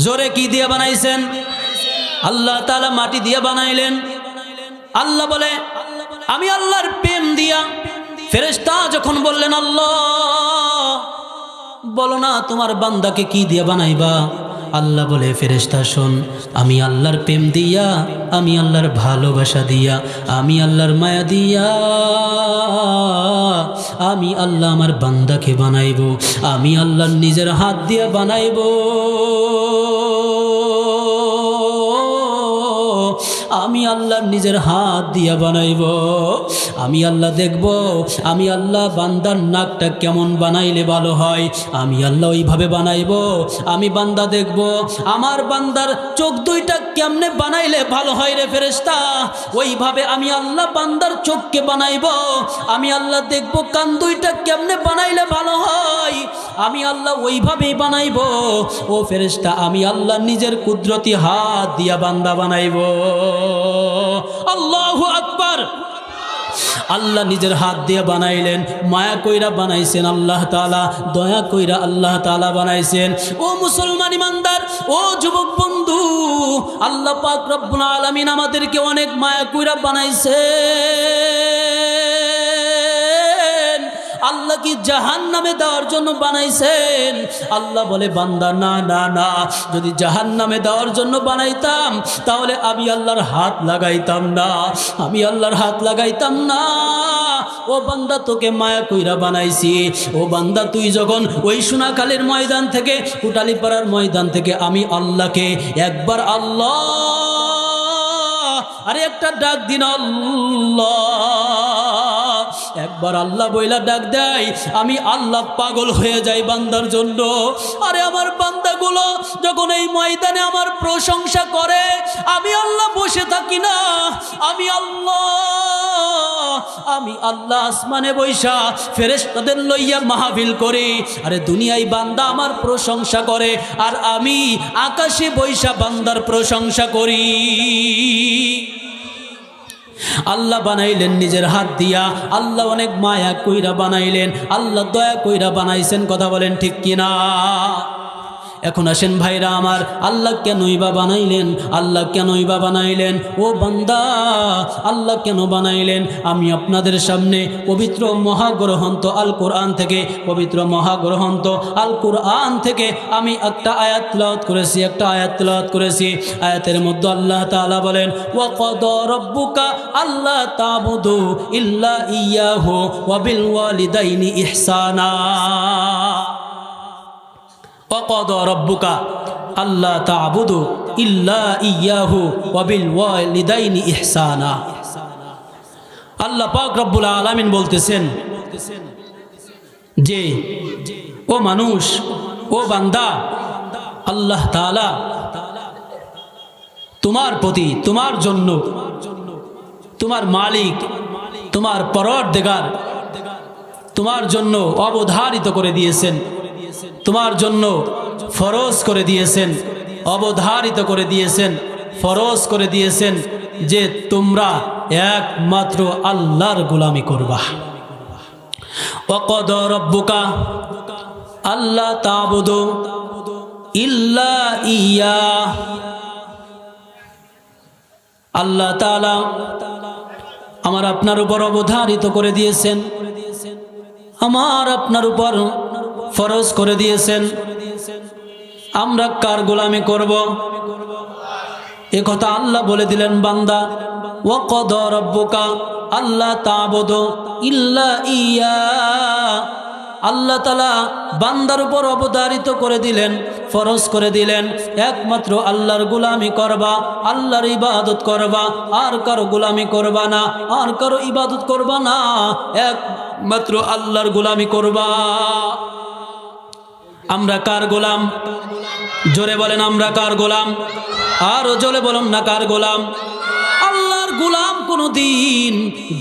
Speaker 1: জোরে কি দিয়ে বানাইছেন? আল্লাহ তাআলা মাটি দিয়ে বানাইলেন। আল্লাহ বলে আমি আল্লাহর প্রেম দিয়া। ফেরেশতা যখন বললেন আল্লাহ বলো না তোমার বান্দাকে কি দিয়ে বানাইবা, আল্লাহ বলে ফেরেশতা শোন, আমি আল্লাহর প্রেম দিয়া, আমি আল্লাহর ভালোবাসা দিয়া, আমি আল্লাহর মায়া দিয়া আমি আল্লাহ আমার বান্দাকে বানাইব। আমি আল্লাহর নিজের হাত দিয়ে বানাইব। আমি আল্লাহ নিজের হাত দিয়া বানাইব। আমি আল্লাহ দেখব, আমি আল্লাহ বান্দার নাকটা কেমন বানাইলে ভালো হয়, আমি আল্লাহ ওইভাবে বানাইব। আমি বান্দা দেখব, আমার বান্দার চোখ দুইটা কেমনে বানাইলে ভালো হয় রে ফেরেশতা, ওইভাবে আমি আল্লাহ বান্দার চোখকে বানাইব। আমি আল্লাহ দেখব কান দুইটা কেমনে বানাইলে ভালো হয়, আমি আল্লাহ ওইভাবেই বানাইব। ও ফেরেশতা, আমি আল্লাহ নিজের কুদরতি হাত দিয়া বান্দা বানাইব। আল্লাহু আকবার। আল্লাহ নিজের হাত দিয়ে বানাইলেন, মায়া কইরা বানাইছেন আল্লাহ তাআলা, দয়া কইরা আল্লাহ তাআলা বানাইছেন। ও মুসলমান ইমানদার, ও যুবক বন্ধু, আল্লাহ পাক রব্বুল আলামিন আমাদেরকে অনেক মায়া কইরা বানাইছেন। আল্লাহ কি জাহান্নামে দেওয়ার জন্য বানাইছেন? আল্লাহ বলে বান্দা না না না, যদি জাহান্নামে দেওয়ার জন্য বানাইতাম তাহলে আমি আল্লাহর হাত লাগাইতাম না, আমি আল্লাহর হাত লাগাইতাম না। ও বান্দা তোকে মায়া কইরা বানাইছি। ও বান্দা তুই যখন ওই সোনাখালীর ময়দান থেকে, কুটালীপাড়ার ময়দান থেকে আমি আল্লাহকে একবার আল্লাহ আরে একটা ডাক দিন আল্লাহ, একবার আল্লাহ বইলা ডাক দেয়, আমি আল্লাহ পাগল হয়ে যাই বান্দার জন্য। আরে আমার বান্দাগুলো যখন এই ময়দানে আমার প্রশংসা করে, আমি আল্লাহ বসে থাকি না, আমি আল্লাহ আসমানে বৈশা ফেরেশতাদের লইয়া মাহফিল করি। আরে দুনিয়ায় বান্দা আমার প্রশংসা করে, আর আমি আকাশে বৈশা বান্দার প্রশংসা করি। আল্লাহ বানাইলেন নিজের হাত দিয়া, আল্লাহ অনেক মায়া কইরা বানাইলেন, আল্লাহ দয়া কইরা বানাইছেন। কথা বলেন ঠিক কিনা? এখন আসেন ভাইরা আমার, আল্লাহ কেনই বা বানাইলেন? আল্লাহ কেনই বা বানাইলেন? ও বান্দা, আল্লাহ কেন বানাইলেন? আমি আপনাদের সামনে পবিত্র মহাগ্রন্থ আল কোরআন থেকে, পবিত্র মহাগ্রন্থ আল কোরআন থেকে আমি একটা আয়াত তিলাওয়াত করেছি। আয়াতের মধ্যে আল্লাহ তাআলা বলেন, ওয়া ক্বাদা রাব্বুকা আল্লা তা'বুদু ইল্লা ইয়্যাহু ওয়া বিল ওয়ালিদাইনি ইহসানা। وَقَضَى رَبُّكَ أَلَّا تَعْبُدُوا إِلَّا إِيَّاهُ وَبِالْوَالِدَيْنِ إِحْسَانًا। আল্লাহ পাক রব্বুল আলামিন বলতেছেন যে ও মানুষ, ও বান্দা, আল্লাহ তাআলা তোমার প্রতি, তোমার জন্য, তোমার মালিক, তোমার পরওয়ারদিগার তোমার জন্য অবধারিত করে দিয়েছেন, তোমার জন্য ফরজ করে দিয়েছেন, অবধারিত করে দিয়েছেন, ফরজ করে দিয়েছেন যে তোমরা একমাত্র আল্লাহর গোলামি করবা। ওয়াকাদা রাব্বুকা আল্লা তা'বুদু ইল্লা ইয়্যা। আল্লাহ তাআলা আমার আপনার উপর অবধারিত করে দিয়েছেন, আমার আপনার উপর ফরজ করে দিয়েছেন, আমরা কার গোলামি করব? এ কথা আল্লাহ বলে দিলেন বান্দা। ওয়াকাদা রাব্বুকা আল্লা তা'বুদু ইল্লা ইয়্যা। আল্লাহ তাআলা বান্দার উপর অবধারিত করে দিলেন, ফরজ করে দিলেন, একমাত্র আল্লাহর গোলামি করবা, আল্লাহর ইবাদত করবা, আর কারো গোলামি করবা না, আর কারো ইবাদত করবা না, একমাত্র আল্লাহর গোলামি করবা। আমরা কার গোলাম? জোরে বলেন আমরা কার গোলাম? আরো জোরে বলুন না কার গোলাম? আল্লাহর গোলাম কোনোদিন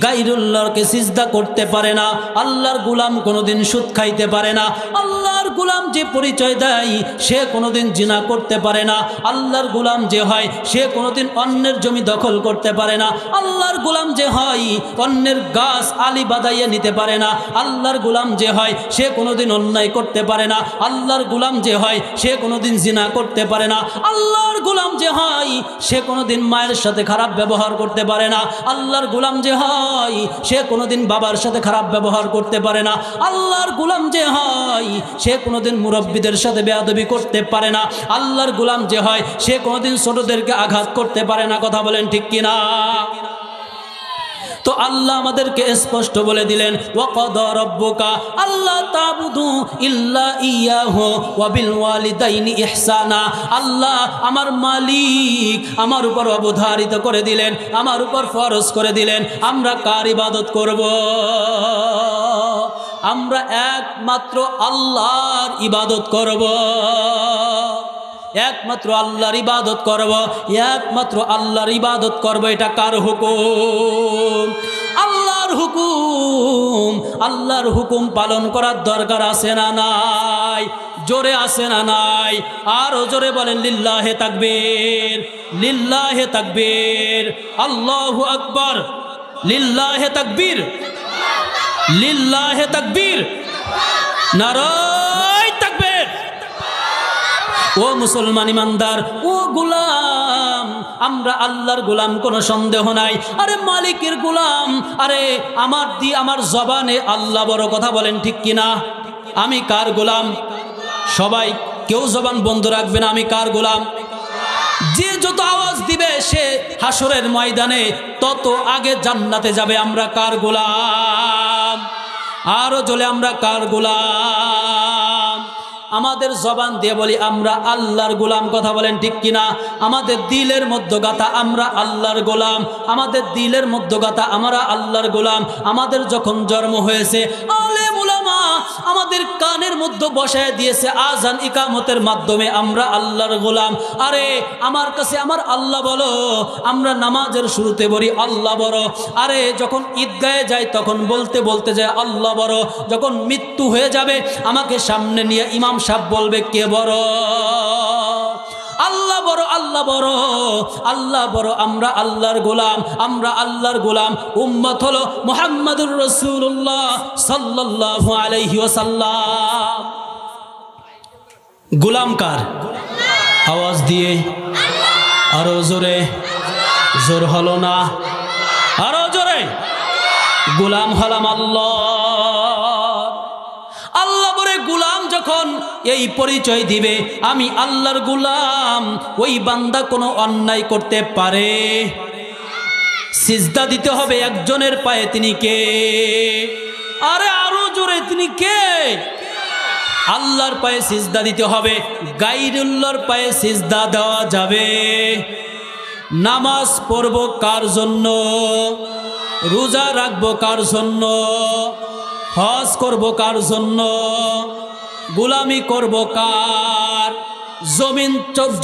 Speaker 1: গায়রুল্লাহকে সিজদা করতে পারে না, আল্লাহর গোলাম কোনোদিন সুদ খাইতে পারে না, আল্লাহর গোলাম যে পরিচয় দেয় সে কোনোদিন জিনা করতে পারে না, আল্লাহর গোলাম যে হয় সে কোনোদিন অন্যের জমি দখল করতে পারে না, আল্লাহর গোলাম যে হয় অন্যের গাছ আলি বাদাইয়ে নিতে পারে না, আল্লাহর গোলাম যে হয় সে কোনোদিন অন্যায় করতে পারে না, আল্লাহর গোলাম যে হয় সে কোনোদিন জিনা করতে পারে না, আল্লাহর গোলাম যে হয় সে কোনোদিন মায়ের সাথে খারাপ ব্যবহার করতে পারে না, আল্লাহর গোলাম যে হয় সে কোনোদিন বাবার সাথে খারাপ ব্যবহার করতে পারে না, আল্লাহর গোলাম যে হয় সে কোনোদিন মুরব্বীদের সাথে বেয়াদবি করতে পারে না, আল্লাহর গোলাম যে হয় সে কোনোদিন ছোটদেরকে আঘাত করতে পারে না। কথা বলেন ঠিক কিনা? তো আল্লাহ আমাদেরকে স্পষ্ট বলে দিলেন, ওয়াকাদা রাব্বুকা আল্লা তা'বুদু ইল্লা ইয়্যাহু ওয়া বিল ওয়ালিদাইনি ইহসানা। আল্লাহ আমার মালিক আমার উপর অবধারিত করে দিলেন, আমার উপর ফরজ করে দিলেন, আমরা কার ইবাদত করব? আমরা একমাত্র আল্লাহর ইবাদত করব, একমাত্র আল্লাহর ইবাদত করব, একমাত্র আল্লাহর ইবাদত করব। এটা কার হুকুম? আল্লাহর হুকুম। আল্লাহর হুকুম পালন করার দরকার আছে না নাই? জোরে আছে না নাই? আরো জোরে বলেন লিল্লাহে তাকবীর, লিল্লাহে তাকবীর, আল্লাহু আকবার, লিল্লাহে তাকবীর, লিল্লাহে তাকবীর, নারায়ে তাকবীর, ও মুসলমান ইমানদার, ও গোলাম, আমরা আল্লাহর গোলাম, কোনো সন্দেহ নাই। আরে মালিকের গোলাম, আরে আমার জবানে আল্লাহ বড় কথা বলেন, ঠিক কিনা? আমি কার গোলাম? সবাই কেউ জবান বন্ধ রাখবে না। আমি কার গোলাম? যে যত আওয়াজ দিবে সে হাসরের ময়দানে তত আগে জান্নাতে যাবে। আমরা কার গোলাম? আরো জলে আমরা কার গোলাম? আমাদের জবান দিয়ে বলি আমরা আল্লাহর গোলাম, কথা বলেন ঠিক কিনা? আমাদের দিলের মধ্য গাথা আমরা আল্লাহর গোলাম, আমাদের দিলের মধ্য গাথা আমরা আল্লাহর গোলাম। আমাদের যখন জন্ম হয়েছে আলেম উলামা আমাদের কানের মধ্যে বসায় দিয়েছে আজান ইকামতের মাধ্যমে আমরা আল্লাহর গোলাম। আরে আমার কাছে আমার আল্লাহ বলো, আমরা নামাজের শুরুতে বলি আল্লাহ বড়। আরে যখন ঈদগাহে যাই তখন বলতে বলতে যায় আল্লাহ বড়। যখন মৃত্যু হয়ে যাবে আমাকে সামনে নিয়ে ইমাম সাহেব বলবে কে বড়? আল্লাহ বড়, আল্লাহ বড়, আল্লাহ বড়। আমরা আল্লাহর গোলাম, আমরা আল্লাহর গোলাম। উম্মত হলো মুহাম্মাদুর রাসূলুল্লাহ সাল্লাল্লাহু আলাইহি ওয়াসাল্লাম। গোলাম কার? আওয়াজ দিয়ে আরো জোরে, জোর হলো না, আরো জোরে। গোলাম হলাম আল্লাহ। আল্লাহ বলে গোলাম যখন এই পরিচয় দিবে আমি আল্লাহর গোলাম, ওই বান্দা কোনো অন্যায় করতে পারে? সিজদা দিতে হবে একজনের পায়ে, তিনি কে? আরে আরো জোরে, তিনি কে? আল্লাহর পায়ে সিজদা দিতে হবে, গায়রুল্লাহর পায়ে সিজদা দেওয়া যাবে। নামাজ পড়ব কার জন্য? রোজা রাখবো কার জন্য? হজ করব কার জন্য? গোলামি করব কার?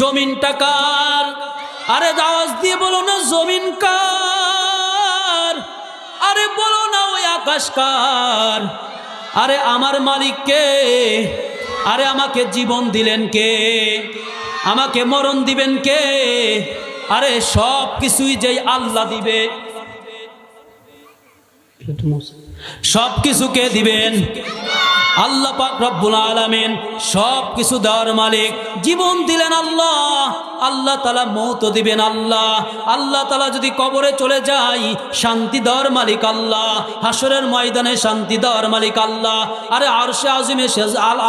Speaker 1: জমিনটা কার? আরে আওয়াজ দিয়ে বলো না জমিন কার? আরে বলো না ওই আকাশ কার? আরে আমার মালিক কে? আরে আমাকে জীবন দিলেন কে? আমাকে মরণ দিবেন কে? আরে সব কিছুই যেই আল্লাহ দিবে, সব কিছু কে দিবেন? আল্লাহ পাক রব্বুল আলামিন, সব কিছু দেওয়ার মালিক। জীবন দিলেন আল্লাহ, আল্লাহ তাআলা মৌত দিবেন আল্লাহ। আল্লাহ তাআলা যদি কবরে চলে যাই শান্তি দেওয়ার মালিক আল্লাহ, হাসরের ময়দানে শান্তি দেওয়ার মালিক আল্লাহ। আরে আরশে আজিমে,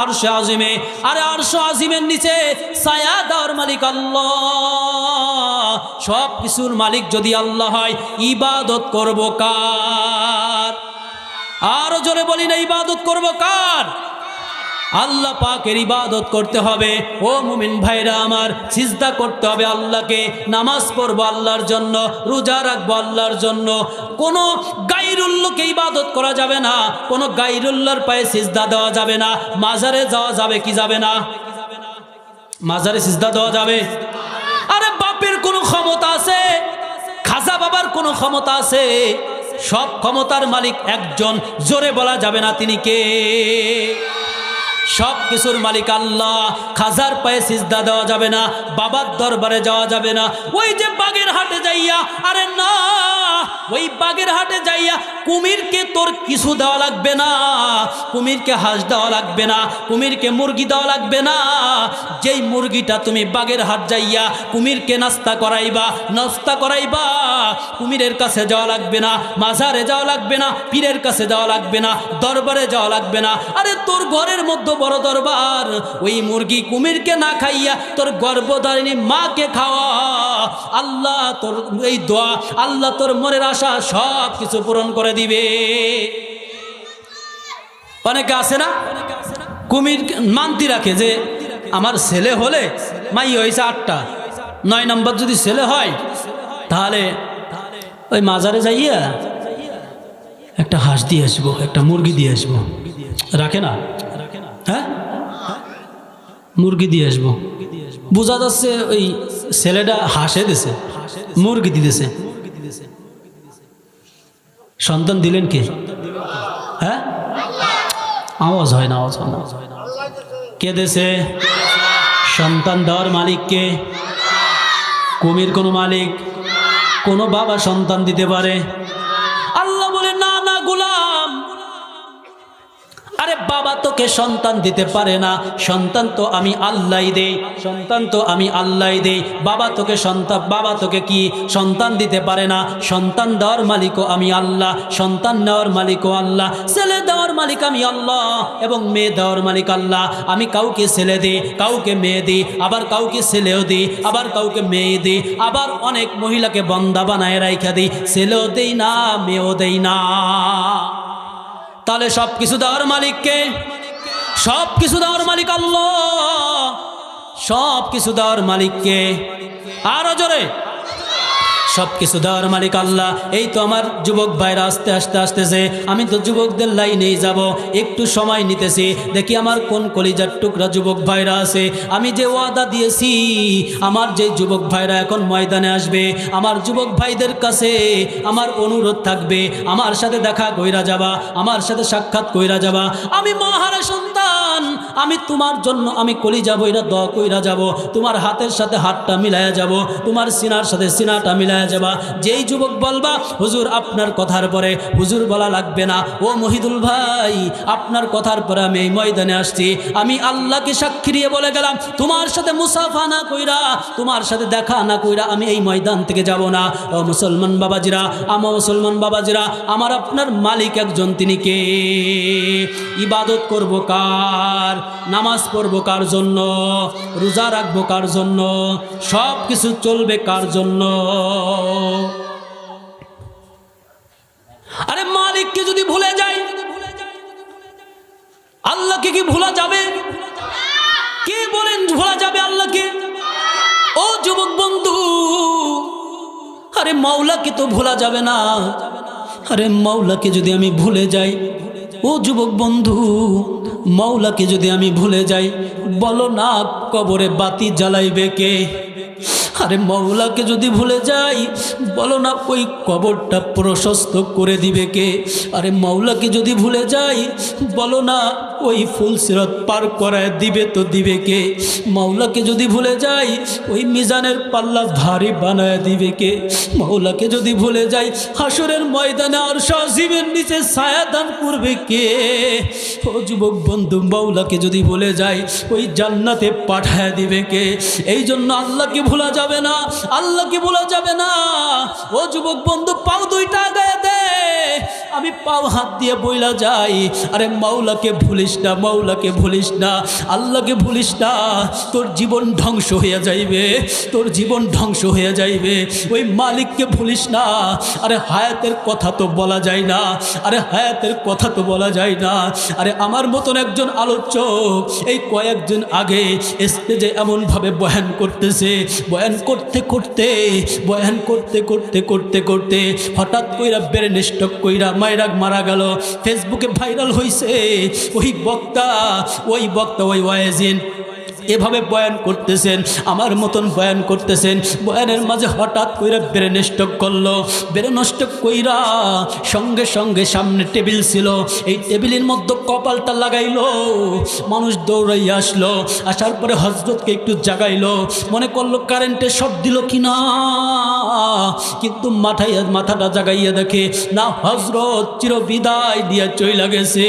Speaker 1: আরশে আজিমে, আরে আরশে আজিমের নিচে ছায়া দেওয়ার মালিক আল্লাহ। সব কিছুর মালিক যদি আল্লাহ হয়, ইবাদত করব কার? আরো জোরে বলি না, ইবাদত করব কার? আল্লাহ পাকের ইবাদত করতে হবে। ও মুমিন ভাইরা আমার, সিজদা করতে হবে আল্লাহকে, নামাজ পড়বো আল্লাহর জন্য, রোজা রাখবো আল্লাহর জন্য। কোনো গায়রুল্লাহকে ইবাদত করা যাবে না, কোনো গায়রুল্লাহর পায়ে সিজদা দেওয়া যাবে না। মাজারে যাওয়া যাবে কি যাবে না? মাজারে সিজদা দেওয়া যাবে? আরে বাপের কোনো ক্ষমতা আছে? খাজা বাবার কোনো ক্ষমতা আছে? সব ক্ষমতার মালিক একজন, জোরে বলা যাবে না তিনি কে? সব কিছুর মালিক আল্লাহ। খাজার পায়ে সিজদা দেওয়া যাবে না, বাবার দরবারে যাওয়া যাবে না। ওই যে বাগের হাটে যাইয়া, আরে না, ওই বাগের হাটে যাইয়া কুমিরকে তোর কিছু দেওয়া লাগবে না, কুমিরকে হাঁস দেওয়া লাগবে না, কুমিরকে মুরগি দেওয়া লাগবে না। যেই মুরগিটা তুমি বাগের হাট যাইয়া কুমিরকে নাস্তা করাইবা, কুমিরের কাছে যাওয়া লাগবে না, মাজারে যাওয়া লাগবে না, পীরের কাছে যাওয়া লাগবে না, দরবারে যাওয়া লাগবে না। আরে তোর ঘরের মধ্যে বড় দরবার, ওই মুরগি কুমিরকে না খাইয়া তোর গর্ভধারিণী মাকে খাওয়া। আল্লাহ তোর এই দোয়া, আল্লাহ তোর মনের আশা সব কিছু পূরণ করে দিবে। অনেকে আছে না কুমির মানতি রাখে যে আমার ছেলে হলে, মাই হয়েছে 8টা, 9 নম্বর যদি ছেলে হয় তাহলে ওই মাজারে যাইয়া একটা হাঁস দিয়ে আসবো, একটা মুরগি দিয়ে আসবো। রাখে না? হ্যাঁ, মুরগি দিয়ে আসবো। বোঝা যাচ্ছে ওই ছেলেটা হাঁসে দিছে, মুরগি দিতেছে। সন্তান দিলেন কে? হ্যাঁ, আওয়াজ হয় না, আওয়াজ হয় না। কে দেশে? সন্তান দেওয়ার মালিক কে? কুমির কোনো মালিক? কোনো বাবা সন্তান দিতে পারে? আল্লাহ বলে না না গোলাম, আরে বাবা তোকে সন্তান দিতে পারে না, সন্তান তো আমি আল্লাহই দেই, সন্তান তো আমি আল্লাহই দেই। বাবা তোকে কি সন্তান দিতে পারে না? সন্তান দেওয়ার মালিকও আমি আল্লাহ, সন্তান নেওয়ার মালিকও আল্লাহ, ছেলে দেওয়ার মালিক আমি আল্লাহ এবং মেয়ে দেওয়ার মালিক আল্লাহ। আমি কাউকে ছেলে দিই, কাউকে মেয়ে দিই, আবার কাউকে ছেলেও দিই, আবার কাউকে মেয়ে দিই, আবার অনেক মহিলাকে বন্দা বানায় রাইখা দিই, ছেলেও দেই না মেয়েও দেই না। তাহলে সব কিছু দেওয়ার মালিককে, সব কিছু দেওয়ার মালিক আল্লাহ, সব কিছু দেওয়ার মালিককে। আরো জোরে, সব কিছু দেওয়ার মালিক আল্লাহ। এই তো আমার যুবক ভাইরা আস্তে আস্তে আসতেছে, আমি তো যুবকদের লাইনেই যাব, একটু সময় নিতেছি, দেখি আমার কোন কলিজার টুকরা যুবক ভাইরা আছে। আমি যে ওয়াদা দিয়েছি, আমার যে যুবক ভাইরা এখন ময়দানে আসবে, আমার যুবক ভাইদের কাছে আমার অনুরোধ থাকবে, আমার সাথে দেখা কইরা যাবা, আমার সাথে সাক্ষাৎ কইরা যাবা। আমি মহারা সন্তান, আমি তোমার জন্য আমি কলিজা বইরা দোয়া কইরা যাব, তোমার হাতের সাথে হাতটা মিলায়া যাব, তোমার সিনার সাথে সিনাটা মিলায়া যাবা। যেই যুবক বলবা হুজুর আপনার কথার পরে, হুজুর বলা লাগবে না, ও মহিদুল ভাই আপনার কথার পরে আমি এই ময়দানে আসছি, আমি আল্লাহকে সাক্ষী দিয়ে বলে গেলাম, তোমার সাথে মুসাফা না কইরা, তোমার সাথে দেখা না কইরা আমি এই ময়দান থেকে যাব না। ও মুসলমান বাবাজিরা, আমার মুসলমান বাবাজিরা, আমার আপনার মালিক একজন, তিনি কে? ইবাদত করব কার? নামাজ পড়ব কার জন্য? রোজা রাখবো কার জন্য? সব কিছু চলবে কার জন্য? আরে মালিককে যদি ভুলে যাই, আল্লাহকে কি ভোলা যাবে? কে বলেন ভোলা যাবে আল্লাহকে? ও যুবক বন্ধু, আরে মাওলাকে তো ভোলা যাবে না। আরে মাওলাকে যদি আমি ভুলে যাই, ও যুবক বন্ধু, মাওলাকে যদি আমি ভুলে যাই, বলো না কবরে বাতি জ্বালাইবে কে? আরে মাওলাকে যদি ভুলে যাই, বলো না ওই কবরটা প্রশস্ত করে দিবে কে? আরে মাওলাকে যদি ভুলে যাই, বলো না ওই ফুলসিরাত পার করায় দিবে তো দিবে কে? মাওলাকে যদি ভুলে যাই, ওই মিজানের পাল্লা ভারী বানায় দিবে কে? মাওলাকে যদি ভুলে যাই, হাসরের ময়দানে আর সাজিমের নিচে ছায়া দান করবে কে? ও যুবক বন্ধু, মাওলাকে যদি ভুলে যাই, ওই জান্নাতে পাঠায় দিবে কে? এই জন্য আল্লাহকে ভোলা যাবে না, আল্লাহকে ভোলা যাবে না। ও যুবক বন্ধু, পাও দুইটা গায়ে দে, আমি পাও হাত দিয়ে বইলা যাই, আরে মাওলাকে ভুলিস না, মাওলাকে ভুলিস না, আল্লাহকে ভুলিস না, তোর জীবন ধ্বংস হয়ে যাইবে, তোর জীবন ধ্বংস হয়ে যাইবে। ওই মালিককে ভুলিস না। আরে হায়াতের কথা তো বলা যায় না, আরে হায়াতের কথা তো বলা যায় না। আরে আমার মতন একজন আলোচক এই কয়েকদিন আগে স্টেজে এমনভাবে বয়ান করতেছে, বয়ান করতে করতে বয়ান করতে করতে করতে করতে হঠাৎ কইরা ব্রেন স্ট্রোক কইরা মারা গেল। ফেসবুকে ভাইরাল হয়েছে। ওই বক্তা ওই ওয়াইজিন এভাবে বয়ান করতেছেন, আমার মতন বয়ান করতেছেন। বয়ানের মাঝে হঠাৎ কইরা ব্রেন স্ট্রোক করলো। ব্রেন স্ট্রোক কইরা সঙ্গে সঙ্গে সামনে টেবিল ছিল, এই টেবিলের মধ্যে কপালটা লাগাইলো। মানুষ দৌড়াইয়া আসলো, আসার পরে হযরতকে একটু জাগাইলো, মনে করলো কারেন্টে শক দিল কিনা, কিন্তু মাথাটা জাগাইয়া দেখে না, হযরত চিরবিদায় দিয়া চইলা গেছে।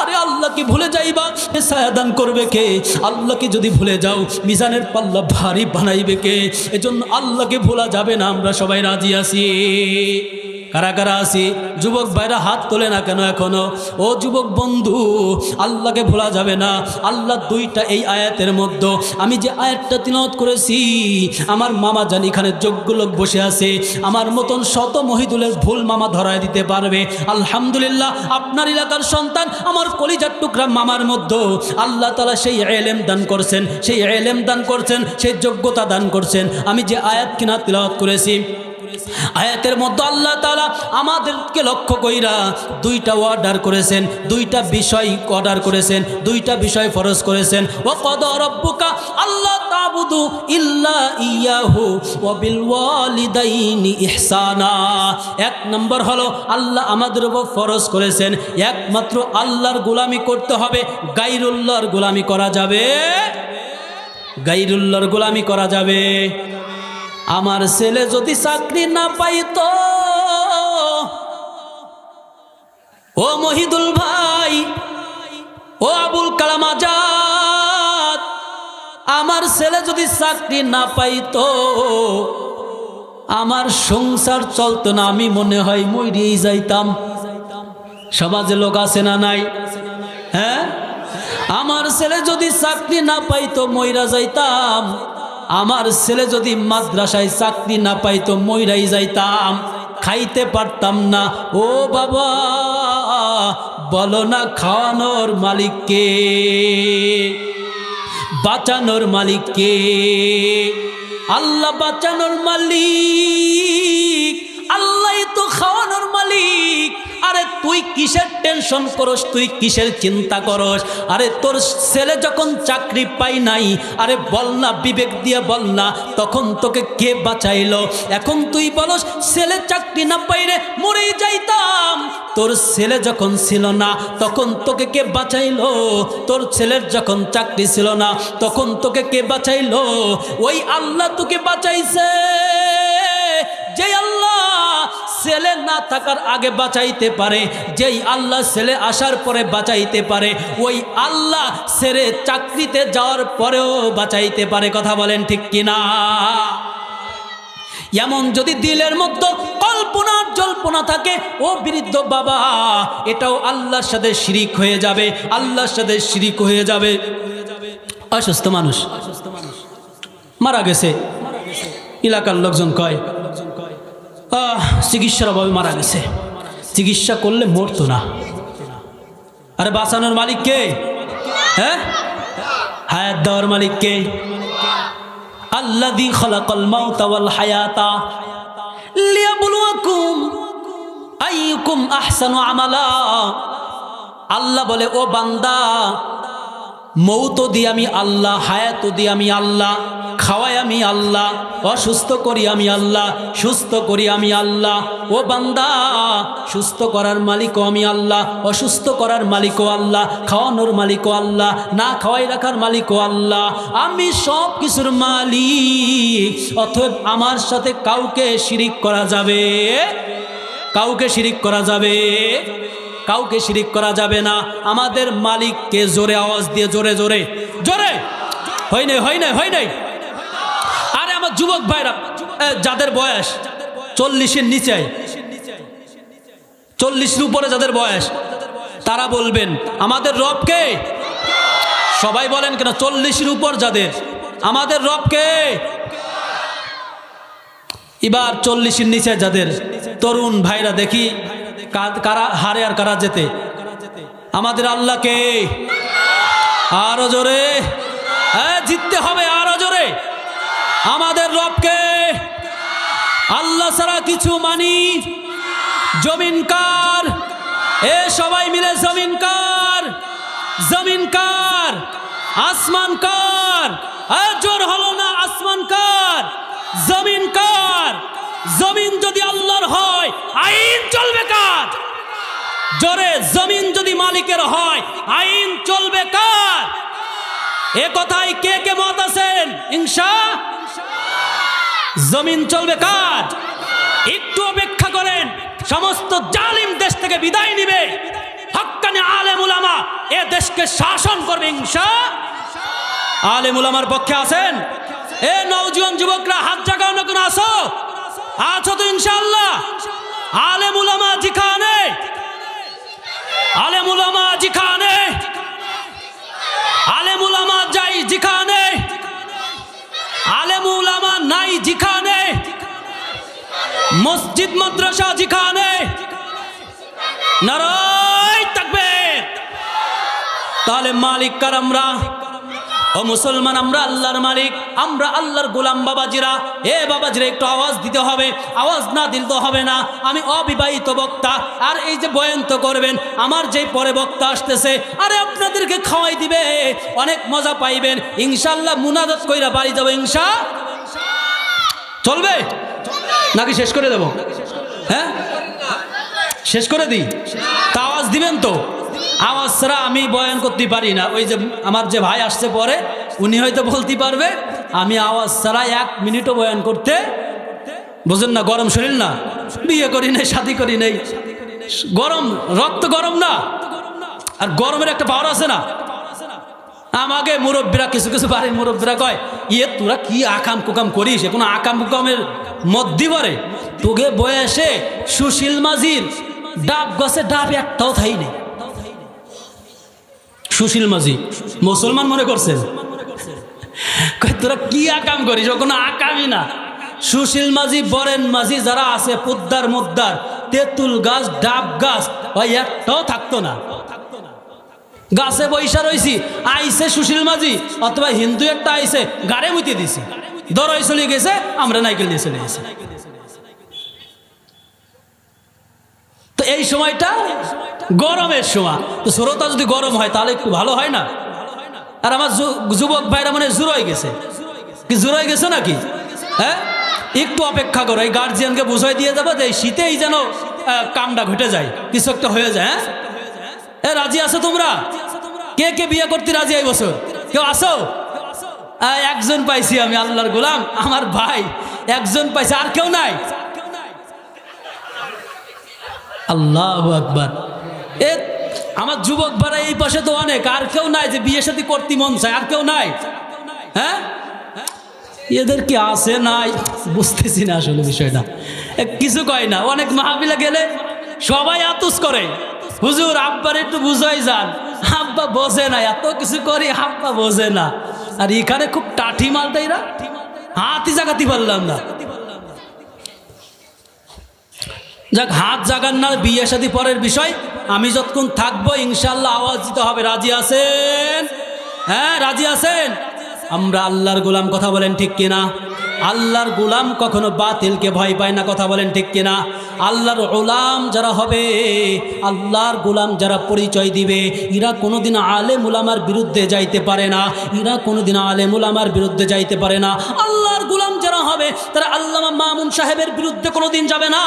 Speaker 1: আরে আল্লাহকে ভুলে যাইবা, ছায়া দান করবে কে? আল্লাহকে যদি ভুলে যাও, মিজানের পাল্লা ভারী বানাইবে কে? এজন্য আল্লাহকে ভোলা যাবে না। আমরা সবাই রাজি আছি? কারা কারা আছি? যুবক ভাইরা হাত তোলে না কেন এখনো? ও যুবক বন্ধু, আল্লাহকে ভোলা যাবে না। আল্লাহ দুইটা এই আয়াতের মধ্যে, আমি যে আয়াতটা তিলাওয়াত করেছি, আমার মামা জান এখানে যোগ্য লোক বসে আছে, আমার মতন শত মহিদুলের ভুল মামা ধরায় দিতে পারবে। আলহামদুলিল্লাহ, আপনার এলাকার সন্তান, আমার কলিজার টুকরা মামার মধ্যে আল্লাহ তাআলা সেই ইলম দান করছেন, সেই ইলম দান করছেন, সেই যোগ্যতা দান করছেন। আমি যে আয়াত কিনা তিলাওয়াত করেছি, আয়াতের মধ্যে আল্লাহ তাআলা আমাদেরকে লক্ষ্য কইরা দুইটা অর্ডার করেছেন, দুইটা বিষয় অর্ডার করেছেন, দুইটা বিষয় ফরজ করেছেন। ওয়া ক্বাদা রাব্বুকা আল্লা তা'বুদু ইল্লা ইয়াহু ওয়া বিল ওয়ালিদাইনি ইহসানা। এক নম্বর হলো আল্লাহ আমাদের উপর ফরজ করেছেন একমাত্র আল্লাহর গোলামি করতে হবে, গায়রুল্লাহর গোলামি করা যাবে, গায়রুল্লাহর গোলামি করা যাবে। আমার ছেলে যদি চাকরি না পাইতো, ও মহিদুল ভাই, ও আবুল কালাম আজাদ, আমার ছেলে যদি চাকরি না পাইতো আমার সংসার চলতো না, আমি মনে হয় মরিয়েই যাইতাম। সমাজে লোক আছে না নাই? হ্যাঁ, আমার ছেলে যদি চাকরি না পাইতো মইরা যাইতাম, আমার ছেলে যদি মাদ্রাসায় চাকরি না পাইতো মইরাই যাইতাম, খাইতে পারতাম না। ও বাবা, বলো না খাওয়ানোর মালিক কে, বাঁচানোর মালিক কে? আল্লাহ বাঁচানোর মালিক, আল্লাহই তো খাওয়ানোর মালিক। আরে তুই কিসের টেনশন করস, তুই কিসের চিন্তা করস? আরে তোর ছেলে যখন চাকরি পাই নাই, আরে বল না, বিবেক দিয়ে বল না, তখন তোকে কে বাঁচাইলো? এখন তুই বলস ছেলে চাকরি না পাইলে মরেই যাইতাম। তোর ছেলে যখন ছিল না তখন তোকে কে বাঁচাইলো? তোর ছেলের যখন চাকরি ছিল না তখন তোকে কে বাঁচাইলো? ওই আল্লাহ তোকে বাঁচাইছে। যে আল্লাহ ছেলে না থাকার আগে বাঁচাইতে পারে, যেই আল্লাহ ছেলে আসার পরে বাঁচাইতে পারে, ওই আল্লাহ ছেলে চাকরিতে যাওয়ার পরেও বাঁচাইতে পারে। কথা বলেন ঠিক কিনা? এমন যদি দিলের মধ্যে কল্পনা জল্পনা থাকে, ও বৃদ্ধ বাবা, এটাও আল্লাহর সাথে শিরিক হয়ে যাবে, আল্লাহর সাথে শিরিক হয়ে যাবে। অসুস্থ মানুষ মারা গেছে, এলাকার লোকজন কয় চিকিৎসার অভাবে মারা গেছে, চিকিৎসা করলে মরতো না। আরে বাঁচানোর মালিক কে? হ্যাঁ, হায়াত দেওয়ার মালিক কে? আল্লাযী খালাকাল মাউতা ওয়াল হায়াতা লিয়াবলুয়াকুম আইয়ুকুম আহসানু আমালা। আল্লাহ বলে, ও বান্দা, মৌত দিয়ে আমি আল্লাহ, হায়াত দিয়ে আমি আল্লাহ, খাওয়াই আমি আল্লাহ, অসুস্থ করি আমি আল্লাহ, সুস্থ করি আমি আল্লাহ। ও বান্দা, সুস্থ করার মালিকও আমি আল্লাহ, অসুস্থ করার মালিকও আল্লাহ, খাওয়ানোর মালিকও আল্লাহ, না খাওয়াই রাখার মালিকও আল্লাহ। আমি সব কিছুর মালিক। অতএব আমার সাথে কাউকে শিরিক করা যাবে? কাউকে শিরিক করা যাবে? কাউকে শিরিক করা যাবে না। আমাদের মালিককে জোরে আওয়াজ দিয়ে, জোরে জোরে জোরে, হয় নাই হয় নাই হয় নাই। আরে আমার যুবক ভাইরা, যাদের বয়স 40-এর নিচে, 40-এর উপরে যাদের বয়স, তারা বলবেন আমাদের রবকে। সবাই বলেন কেন? 40-এর উপর যাদের, আমাদের রবকে। এবার 40-এর নিচে যাদের তরুণ ভাইরা, দেখি কারা হারে আর কারা যেতে? আমাদের আল্লাহকে। আরো জোরে, জিততে হবে আরো জোরে। আমাদের রবকে। আল্লাহ ছাড়া কিছু মানি। জমিন কার? এ সবাই মিলে জমিন কার? জমিন কার? আসমান কার? জোর হলো না, আসমান কার? জমিন কার? জমিন যদি আল্লাহর হয় আইন চলবে কার? জোরে, জমিন যদি মালিকের হয় আইন চলবে কার? এ কথায় কে কে মত আছেন? ইনশাআল্লাহ জমিন চলবে কার? একটু অপেক্ষা করেন, সমস্ত জালিম দেশ থেকে বিদায় নিবে, হক্কানি আলেম উলামা এ দেশকে শাসন করবে ইনশাআল্লাহ। আলেম উলামার পক্ষে আছেন? এ নওজোয়ান যুবকরা হাত জাগাও না, কোন আসো? আছো তো ইনশাআল্লাহ? আলেম উলামা জিখানে, আলেম উলামা জিখানে, আলেম উলামা যাই জিখানে, আলেম উলামা নাই জিখানে, মসজিদ মাদ্রাসা জিখানে, নারায়ে তাকবীর। তাহলে মালিক কার? আমরা। ও মুসলমান, আমরা আল্লাহর মালিক, আমরা আল্লাহর গোলাম। বাবাজিরা, এ বাবাজিরা, একটু আওয়াজ দিতে হবে, আওয়াজ না দিলে তো হবে না। আমি অবিবাহিত বক্তা, আর এই যে বয়ান তো করবেন, আমার যেই পরে বক্তা আসতেছে, আরে আপনাদেরকে খাওয়াই দিবে, অনেক মজা পাইবেন ইনশাআল্লাহ। মুনাজাত কইরা বাড়ি যাবো ইনশাআল্লাহ। চলবে নাকি শেষ করে দেব? হ্যাঁ, শেষ করে দিই। তা আওয়াজ দিবেন তো? আওয়াজ ছাড়া আমি বয়ান করতে পারি না। ওই যে আমার যে ভাই আসছে পরে, উনি হয়তো বলতে পারবে, আমি আওয়াজ ছাড়া 1 মিনিটও বয়ান করতে, বুঝেন না, গরম শরীর না, বিয়ে করি নাই, শাদি করি নাই, গরম রক্ত গরম না, আর গরমের একটা পাওয়ার আছে না। আমাকে মুরব্বীরা কিছু কিছু বাড়ির মুরব্বীরা কয়, ইয়ে তোরা কি আকাম কুকাম করিস, এখন আকাম কুকামের মধ্যে পরে তোকে বয়সে সুশীল মাঝির ডাব গাছে ডাব একটাও থাই নেই। সুশীল মাঝি মুসলমান মনে করছেন, তোরা কি আকাম করিস, কোনো আকামই না। সুশীল মাঝি বরেন মাঝি যারা আছে পোদ্দার মুদ্দার তেঁতুল গাছ ডাব গাছ ওই একটাও থাকতো না। গাছে বৈশা রয়েছি, আইসে সুশীল মাঝি অথবা হিন্দু একটা আইসে গাড়ে মুতে দিছে, দরই চলে গেছে, আমরা নাইকেল দিয়ে চলে গেছি। তো এই সময়টা গরমের সময়, তো শ্রোতা যদি গরম হয় তাহলে একটু ভালো হয় না। আর আমার যুবক ভাইরা মানে জুড়াই গেছে, কি জুড়াই গেছে নাকি? হ্যাঁ, একটু অপেক্ষা করো, এই গার্জিয়ানকে বুঝাই দিয়ে যাবো যে শীতেই যেন কামটা ঘটে যায়, কিছু একটা হয়ে যায়। হ্যাঁ, রাজি আছো তোমরা? কে কে বিয়ে করতে রাজি এই বছর? কেউ আসো? একজন পাইছি আমি, আল্লাহর গোলাম আমার ভাই একজন পাইছে, আর কেউ নাই? আল্লাহু আকবার। এ আমার যুবক ভাইরা এই পাশে তো অনেক, আর কেউ নাই যে বিয়ে শাদী করতে মন চায়? আর কেউ নাই? হ্যাঁ, এদের কি আছে নাই বুঝতেছি না আসলে বিষয়টা। কিছু কয় না, অনেক মাহফিলে গেলে সবাই আতুস করে, হুজুর আব্বার একটু বুঝাই যান, আব্বা বোঝে না, এত কিছু করি আব্বা বোঝে না। আর এখানে খুব টাঠি মালটাইরা হাতই জাগাতে পারলাম না। যাক, হাত জাগান না, বিয়ে শাদী পরের বিষয়। আমি যতক্ষণ থাকবো ইনশাল্লাহ আওয়াজ দিতে হবে। রাজি আছেন? হ্যাঁ, রাজি আছেন? আমরা আল্লাহর গোলাম, কথা বলেন ঠিক কিনা? আল্লাহর গোলাম কখনো বাতিলকে ভয় পায় না, কথা বলেন ঠিক কিনা? আল্লাহর গোলাম যারা হবে, আল্লাহর গোলাম যারা পরিচয় দিবে, এরা কোনোদিন আলেম উলামার বিরুদ্ধে যাইতে পারে না, এরা কোনোদিন আলেম উলামার বিরুদ্ধে যাইতে পারে না। আল্লাহর গোলাম যারা হবে তারা আল্লামা মামুন সাহেবের বিরুদ্ধে কোনোদিন যাবে না।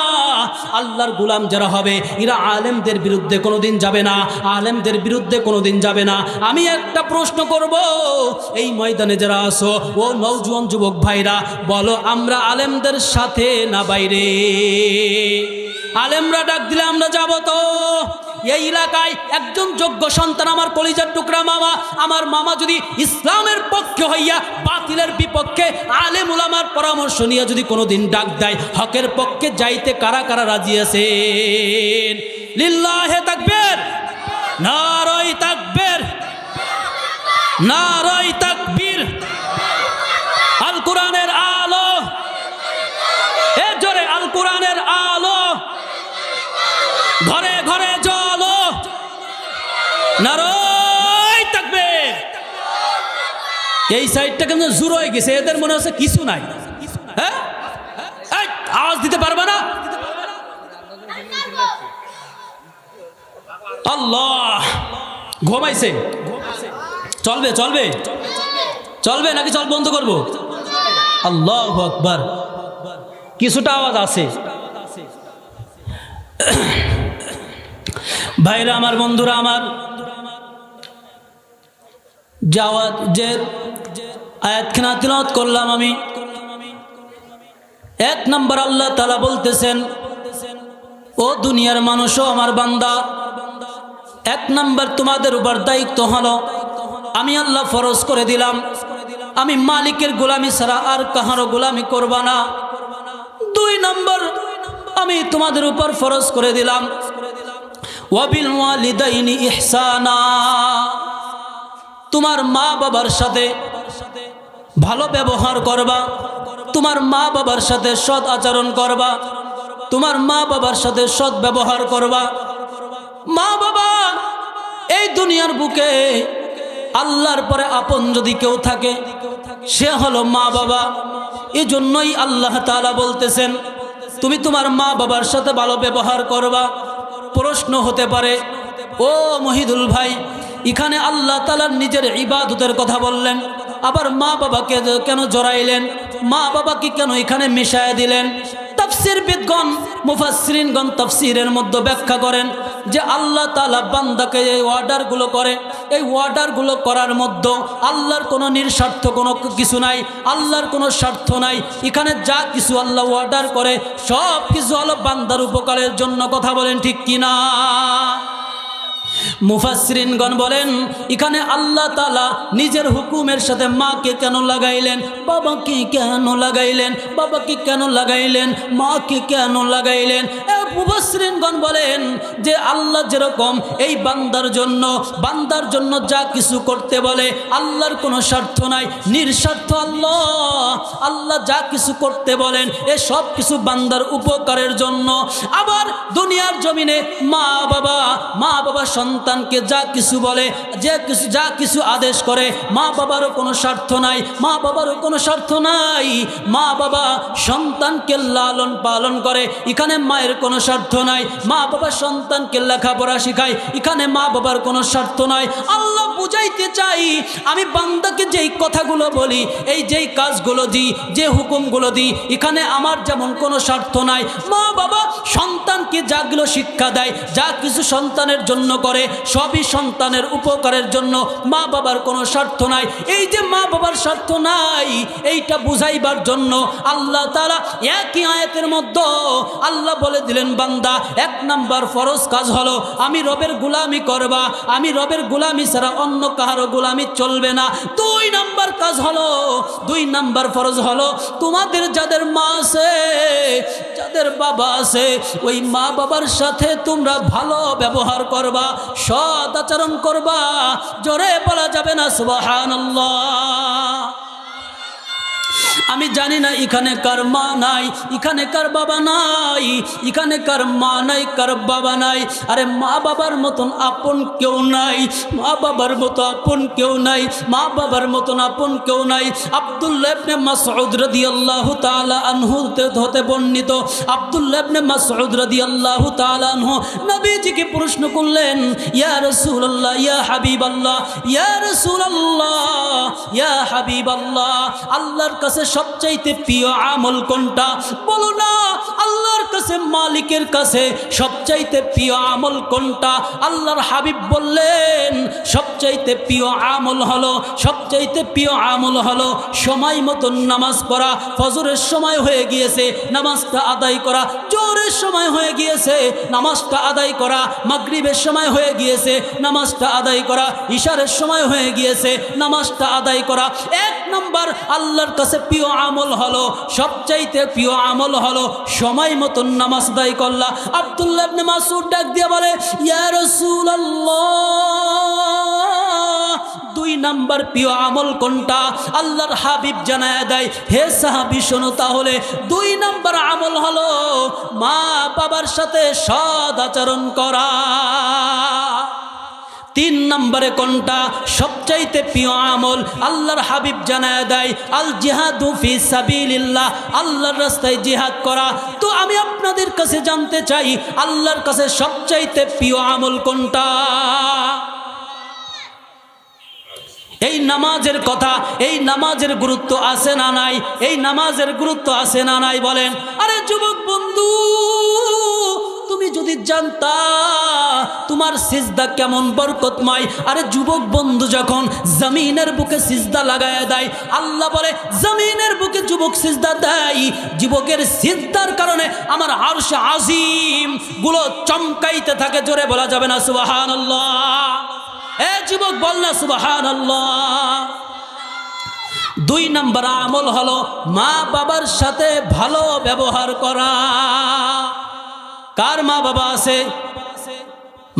Speaker 1: আল্লাহর গোলাম যারা হবে এরা আলেমদের বিরুদ্ধে কোনোদিন যাবে না, আলেমদের বিরুদ্ধে কোনোদিন যাবে না। আমি একটা প্রশ্ন করব, এই ময়দানে যারা আসো ও নওজোয়ান যুবক ভাইরা, বলো আমরা আলেমদের সাথে না বাইরে? আলেমরা ডাক দিলে আমরা যাব তো? এই এলাকায় একজন যোগ্য সন্তান, আমার কলিজার টুকরা মামা, আমার মামা যদি ইসলামের পক্ষে হইয়া বাতিলের বিপক্ষে আলেম উলামার পরামর্শ নিয়ে যদি কোনোদিন ডাক দেয়, হকের পক্ষে যাইতে কারা কারা রাজি আছেন? লিল্লাহে তাকবীর, নারায়ে তাকবীর, নারায়ে তাকবীর। আল কোরআনের আলো, এর জোরে আল কোরআনের আলো, ঘরে ঘরে জ্বলো, নারায়ে তাকবীর। এই সাইডটা কেন জোর হয়ে গেছে, এদের মনে হচ্ছে কিছু নাই। হ্যাঁ, আওয়াজ দিতে পারবে না? আল্লাহ, ঘুমাইছে? চলবে চলবে চলবে নাকি চল বন্ধ করবো? আল্লাহু আকবার। কিছুটা আওয়াজ আছে। ভাইরা আমার, বন্ধুরা আমার, যাওয়াত যে আয়াতখানা তিলাওয়াত করলাম আমি, 1 নম্বর আল্লাহ তাআলা বলতেছেন, ও দুনিয়ার মানুষও আমার বান্দা, 1 নম্বর তোমাদের উপর দায়িত্ব হলো, আমি আল্লাহ ফরজ করে দিলাম, আমি মালিকের গোলামি ছাড়া আর কাহারও গোলামি করবা না। 2 নম্বর, আমি তোমাদের উপর ফরজ করে দিলাম, ওয়াবিল ওয়ালিদাইনি ইহসানা, তোমার মা বাবার সাথে ভালো ব্যবহার করবা, তোমার মা বাবার সাথে সৎ আচরণ করবা, তোমার মা বাবার সাথে সৎ ব্যবহার করবা। মা বাবা এই দুনিয়ার বুকে আল্লাহর পরে আপন যদি কেউ থাকে সে হলো মা বাবা। এই জন্যই আল্লাহ তাআলা বলতেছেন, তুমি তোমার মা বাবার সাথে ভালো ব্যবহার করবা। প্রশ্ন হতে পারে, ও মহিদুল ভাই, এখানে আল্লাহ তাআলা নিজের ইবাদতের কথা বললেন, আবার মা বাবাকে কেন জড়াইলেন? মা বাবাকে কেন এখানে মিশায় দিলেন? তাফসীরবিদগণ, মুফাসসিরিনগণ তাফসীরের মধ্যে ব্যাখ্যা করেন যে আল্লাহ তাআলা বান্দাকে এই অর্ডারগুলো করে, এই অর্ডারগুলো করার মধ্যে আল্লাহর কোনো নিঃস্বার্থ কোনো কিছু নাই, আল্লাহর কোনো স্বার্থ নাই। এখানে যা কিছু আল্লাহ অর্ডার করে সব কিছু হলো বান্দার উপকারের জন্য। কথা বলেন ঠিক কিনা? মুফাসসিরিনগণ বলেন এখানে আল্লাহ তাআলা নিজের হুকুমের সাথে মাকে কেন লাগাইলেন, বাবাকে কেন লাগাইলেন, বাবাকে কেন লাগাইলেন, মাকে কেন লাগাইলেন? মুফাসসিরিনগণ বলেন যে আল্লাহ যেরকম এই বান্দার জন্য যা কিছু করতে বলে আল্লাহর কোনো স্বার্থ নাই, নিঃস্বার্থ আল্লাহ যা কিছু করতে বলেন এ সব কিছু বান্দার উপকারের জন্য। আবার দুনিয়ার জমিনে মা বাবা সন্তানকে যা কিছু বলে, যা কিছু আদেশ করে মা বাবারও কোনো স্বার্থ নাই, মা বাবারও কোনো স্বার্থ নাই। মা বাবা সন্তানকে লালন পালন করে, এখানে মায়ের কোনো স্বার্থ নাই। মা বাবা সন্তানকে লেখাপড়া শেখায়, এখানে মা বাবার কোনো স্বার্থ নাই। আল্লাহ বুঝাইতে চাই আমি বান্দাকে যেই কথাগুলো বলি, এই যেই কাজগুলো দিই, যে হুকুমগুলো দিই, এখানে আমার যেমন কোনো স্বার্থ নাই। মা বাবা সন্তানকে যাগুলো শিক্ষা দেয়, যা কিছু সন্তানের জন্য করে সবই সন্তানের উপকারের জন্য, মা বাবার কোনো স্বার্থ নাই। এই যে মা বাবার স্বার্থ নাই এইটা বুঝাইবার জন্য আল্লাহ তাআলা একই আয়াতের মধ্যে আল্লাহ বলে দিলেন, বান্দা 1 নাম্বার ফরজ কাজ হলো আমি রবের গোলামি করবা, আমি রবের গোলামি ছাড়া অন্য কারো গোলামি চলবে না। 2 নাম্বার কাজ হলো, 2 নাম্বার ফরজ হলো তোমাদের যাদের মা আছে, যাদের বাবা আছে, ওই মা বাবার সাথে তোমরা ভালো ব্যবহার করবা, সৎ আচরণ করবা। জোরে বলা যাবে না সুবহানাল্লাহ? আমি জানি না এখানে কার মা নাই, এখানে কার বাবা নাই, এখানে কার মা নাই, কার বাবা নাই। আরে মা বাবার মতন আপন কেউ নাই, মা বাবার মতো আপন কেউ নাই, মা বাবার মতন আপন কেউ নাই। আব্দুল্লাহ ইবনে মাসউদ রাদিয়াল্লাহু তাআলা আনহু হতে বর্ণিত, আব্দুল্লাহ ইবনে মাসউদ রাদিয়াল্লাহু তাআলা আনহু নবীজিকে প্রশ্ন করলেন, ইয়া রাসূলুল্লাহ, ইয়া হাবিবাল্লাহ, ইয়া রাসূলুল্লাহ, ইয়া হাবিবাল্লাহ, আল্লাহর কাছে সবচাইতে প্রিয় আমল কোনটা? বলো না আল্লাহর কাছে, মালিকের কাছে সবচাইতে প্রিয় আমল কোনটা? আল্লাহর হাবিব বললেন সবচাইতে প্রিয় আমল হলো, সবচাইতে প্রিয় আমল হলো সময় মতন নামাজ পড়া। ফজরের সময় হয়ে গিয়েছে, নামাজটা আদায় করা। জোহরের সময় হয়ে গিয়েছে, নামাজটা আদায় করা। মাগরিবের সময় হয়ে গিয়েছে, নামাজটা আদায় করা। ইশারের সময় হয়ে গিয়েছে, নামাজটা আদায় করা। 1 নাম্বার আল্লাহর কাছে প্রিয় আমল হলো, সবচাইতে প্রিয় আমল হলো সময় মতন নামাজ আদায় করলা। আব্দুল্লাহ ইবনে মাসউদ ডাক দিয়ে বলে, ইয়া রাসূলুল্লাহ, 2 নাম্বার প্রিয় আমল কোনটা? আল্লাহর হাবিব জানায় দেয়, হে সাহাবী শোনো তাহলে 2 নাম্বার আমল হলো মা বাবার সাথে সৎ আচরণ করা। 3 নম্বরে কোনটা? সবচাইতে প্রিয় আমল আল্লাহর হাবিব জানায় দেয়, আল জিহাদু ফি সাবিলিল্লাহ, আল্লাহর রাস্তায় জিহাদ করা। তো আমি আপনাদের কাছে জানতে চাই আল্লাহর কাছে সবচাইতে প্রিয় আমল কোনটা? এই নামাজের কথা, এই নামাজের গুরুত্ব আছে না নাই? এই নামাজের গুরুত্ব আছে না নাই বলেন? আরে যুবক বন্ধু, তুমি যদি জানতা তোমার সিজদা কেমন বরকতময়। আরে যুবক বন্ধু যখন জমিনের বুকে সিজদা লাগায় দেয়, আল্লাহ বলে জমিনের বুকে যুবক সিজদা দেয়, যুবকের সিজদার কারণে আমার আরশ আজিম গুলো চমকাইতে থাকে। জোরে বলা যাবে না সুবহানাল্লাহ? এ যুবক বল না সুবহানাল্লাহ। 2 নম্বর আমল হলো মা বাবার সাথে ভালো ব্যবহার করা। কার মা বাবা আছে?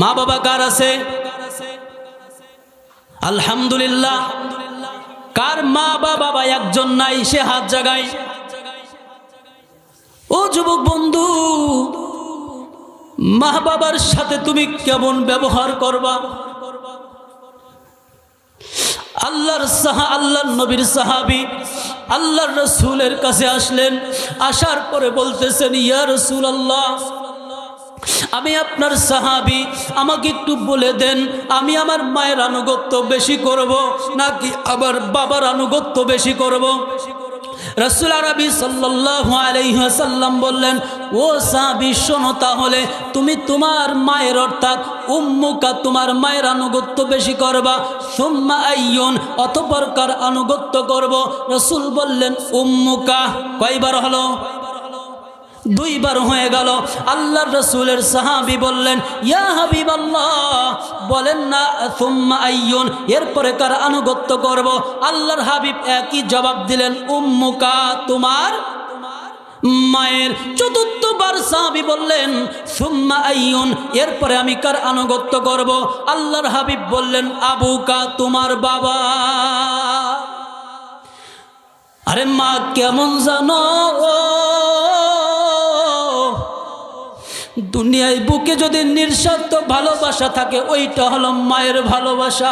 Speaker 1: মা বাবা কার আছে? আলহামদুলিল্লাহ। কার মা বাবা একজন নাই? সে হাত জাগায়। ও যুবক বন্ধু, মা বাবার সাথে তুমি কেমন ব্যবহার করবা? আল্লাহর নবীর সাহাবী আল্লাহর রাসূলের কাছে আসলেন। আসার পরে বলতেছেন, ইয়া রাসূলুল্লাহ, আমি আপনার সাহাবী, আমাকে একটু বলে দেন আমি আমার মায়ের আনুগত্য বেশি করব নাকি আবার বাবার আনুগত্য বেশি করব? রাসূল আরবি সাল্লাল্লাহু আলাইহি ওয়াসাল্লাম বললেন, ও সাহাবী শোনো, তাহলে তুমি তোমার মায়ের অর্থাৎ উম্মুকা তোমার মায়ের আনুগত্য বেশি করবা, সুম্মা আইয়ুন অতঃপর কার আনুগত্য করব? রাসূল বললেন উম্মুকা। কয়বার হলো? দুইবার হয়ে গেল। আল্লাহর রাসূলের সাহাবী বললেন, ইয়া হাবিবাল্লাহ, বলেন না সুম্মা আইয়ুন, এরপরে কার আনুগত্য করব? আল্লাহর হাবিব একই জবাব দিলেন, উম্মুকা তোমার মায়ের। চতুর্থবার সাহাবী বললেন, সুম্মা আইয়ুন, এরপরে আমি কার আনুগত্য করব? আল্লাহর হাবিব বললেন, আবুকা তোমার বাবা। আরে মা কেমন জানো, দুনিয়ায় বুকে যদি নিঃস্বার্থ ভালোবাসা থাকে ওইটা হলো মায়ের ভালোবাসা।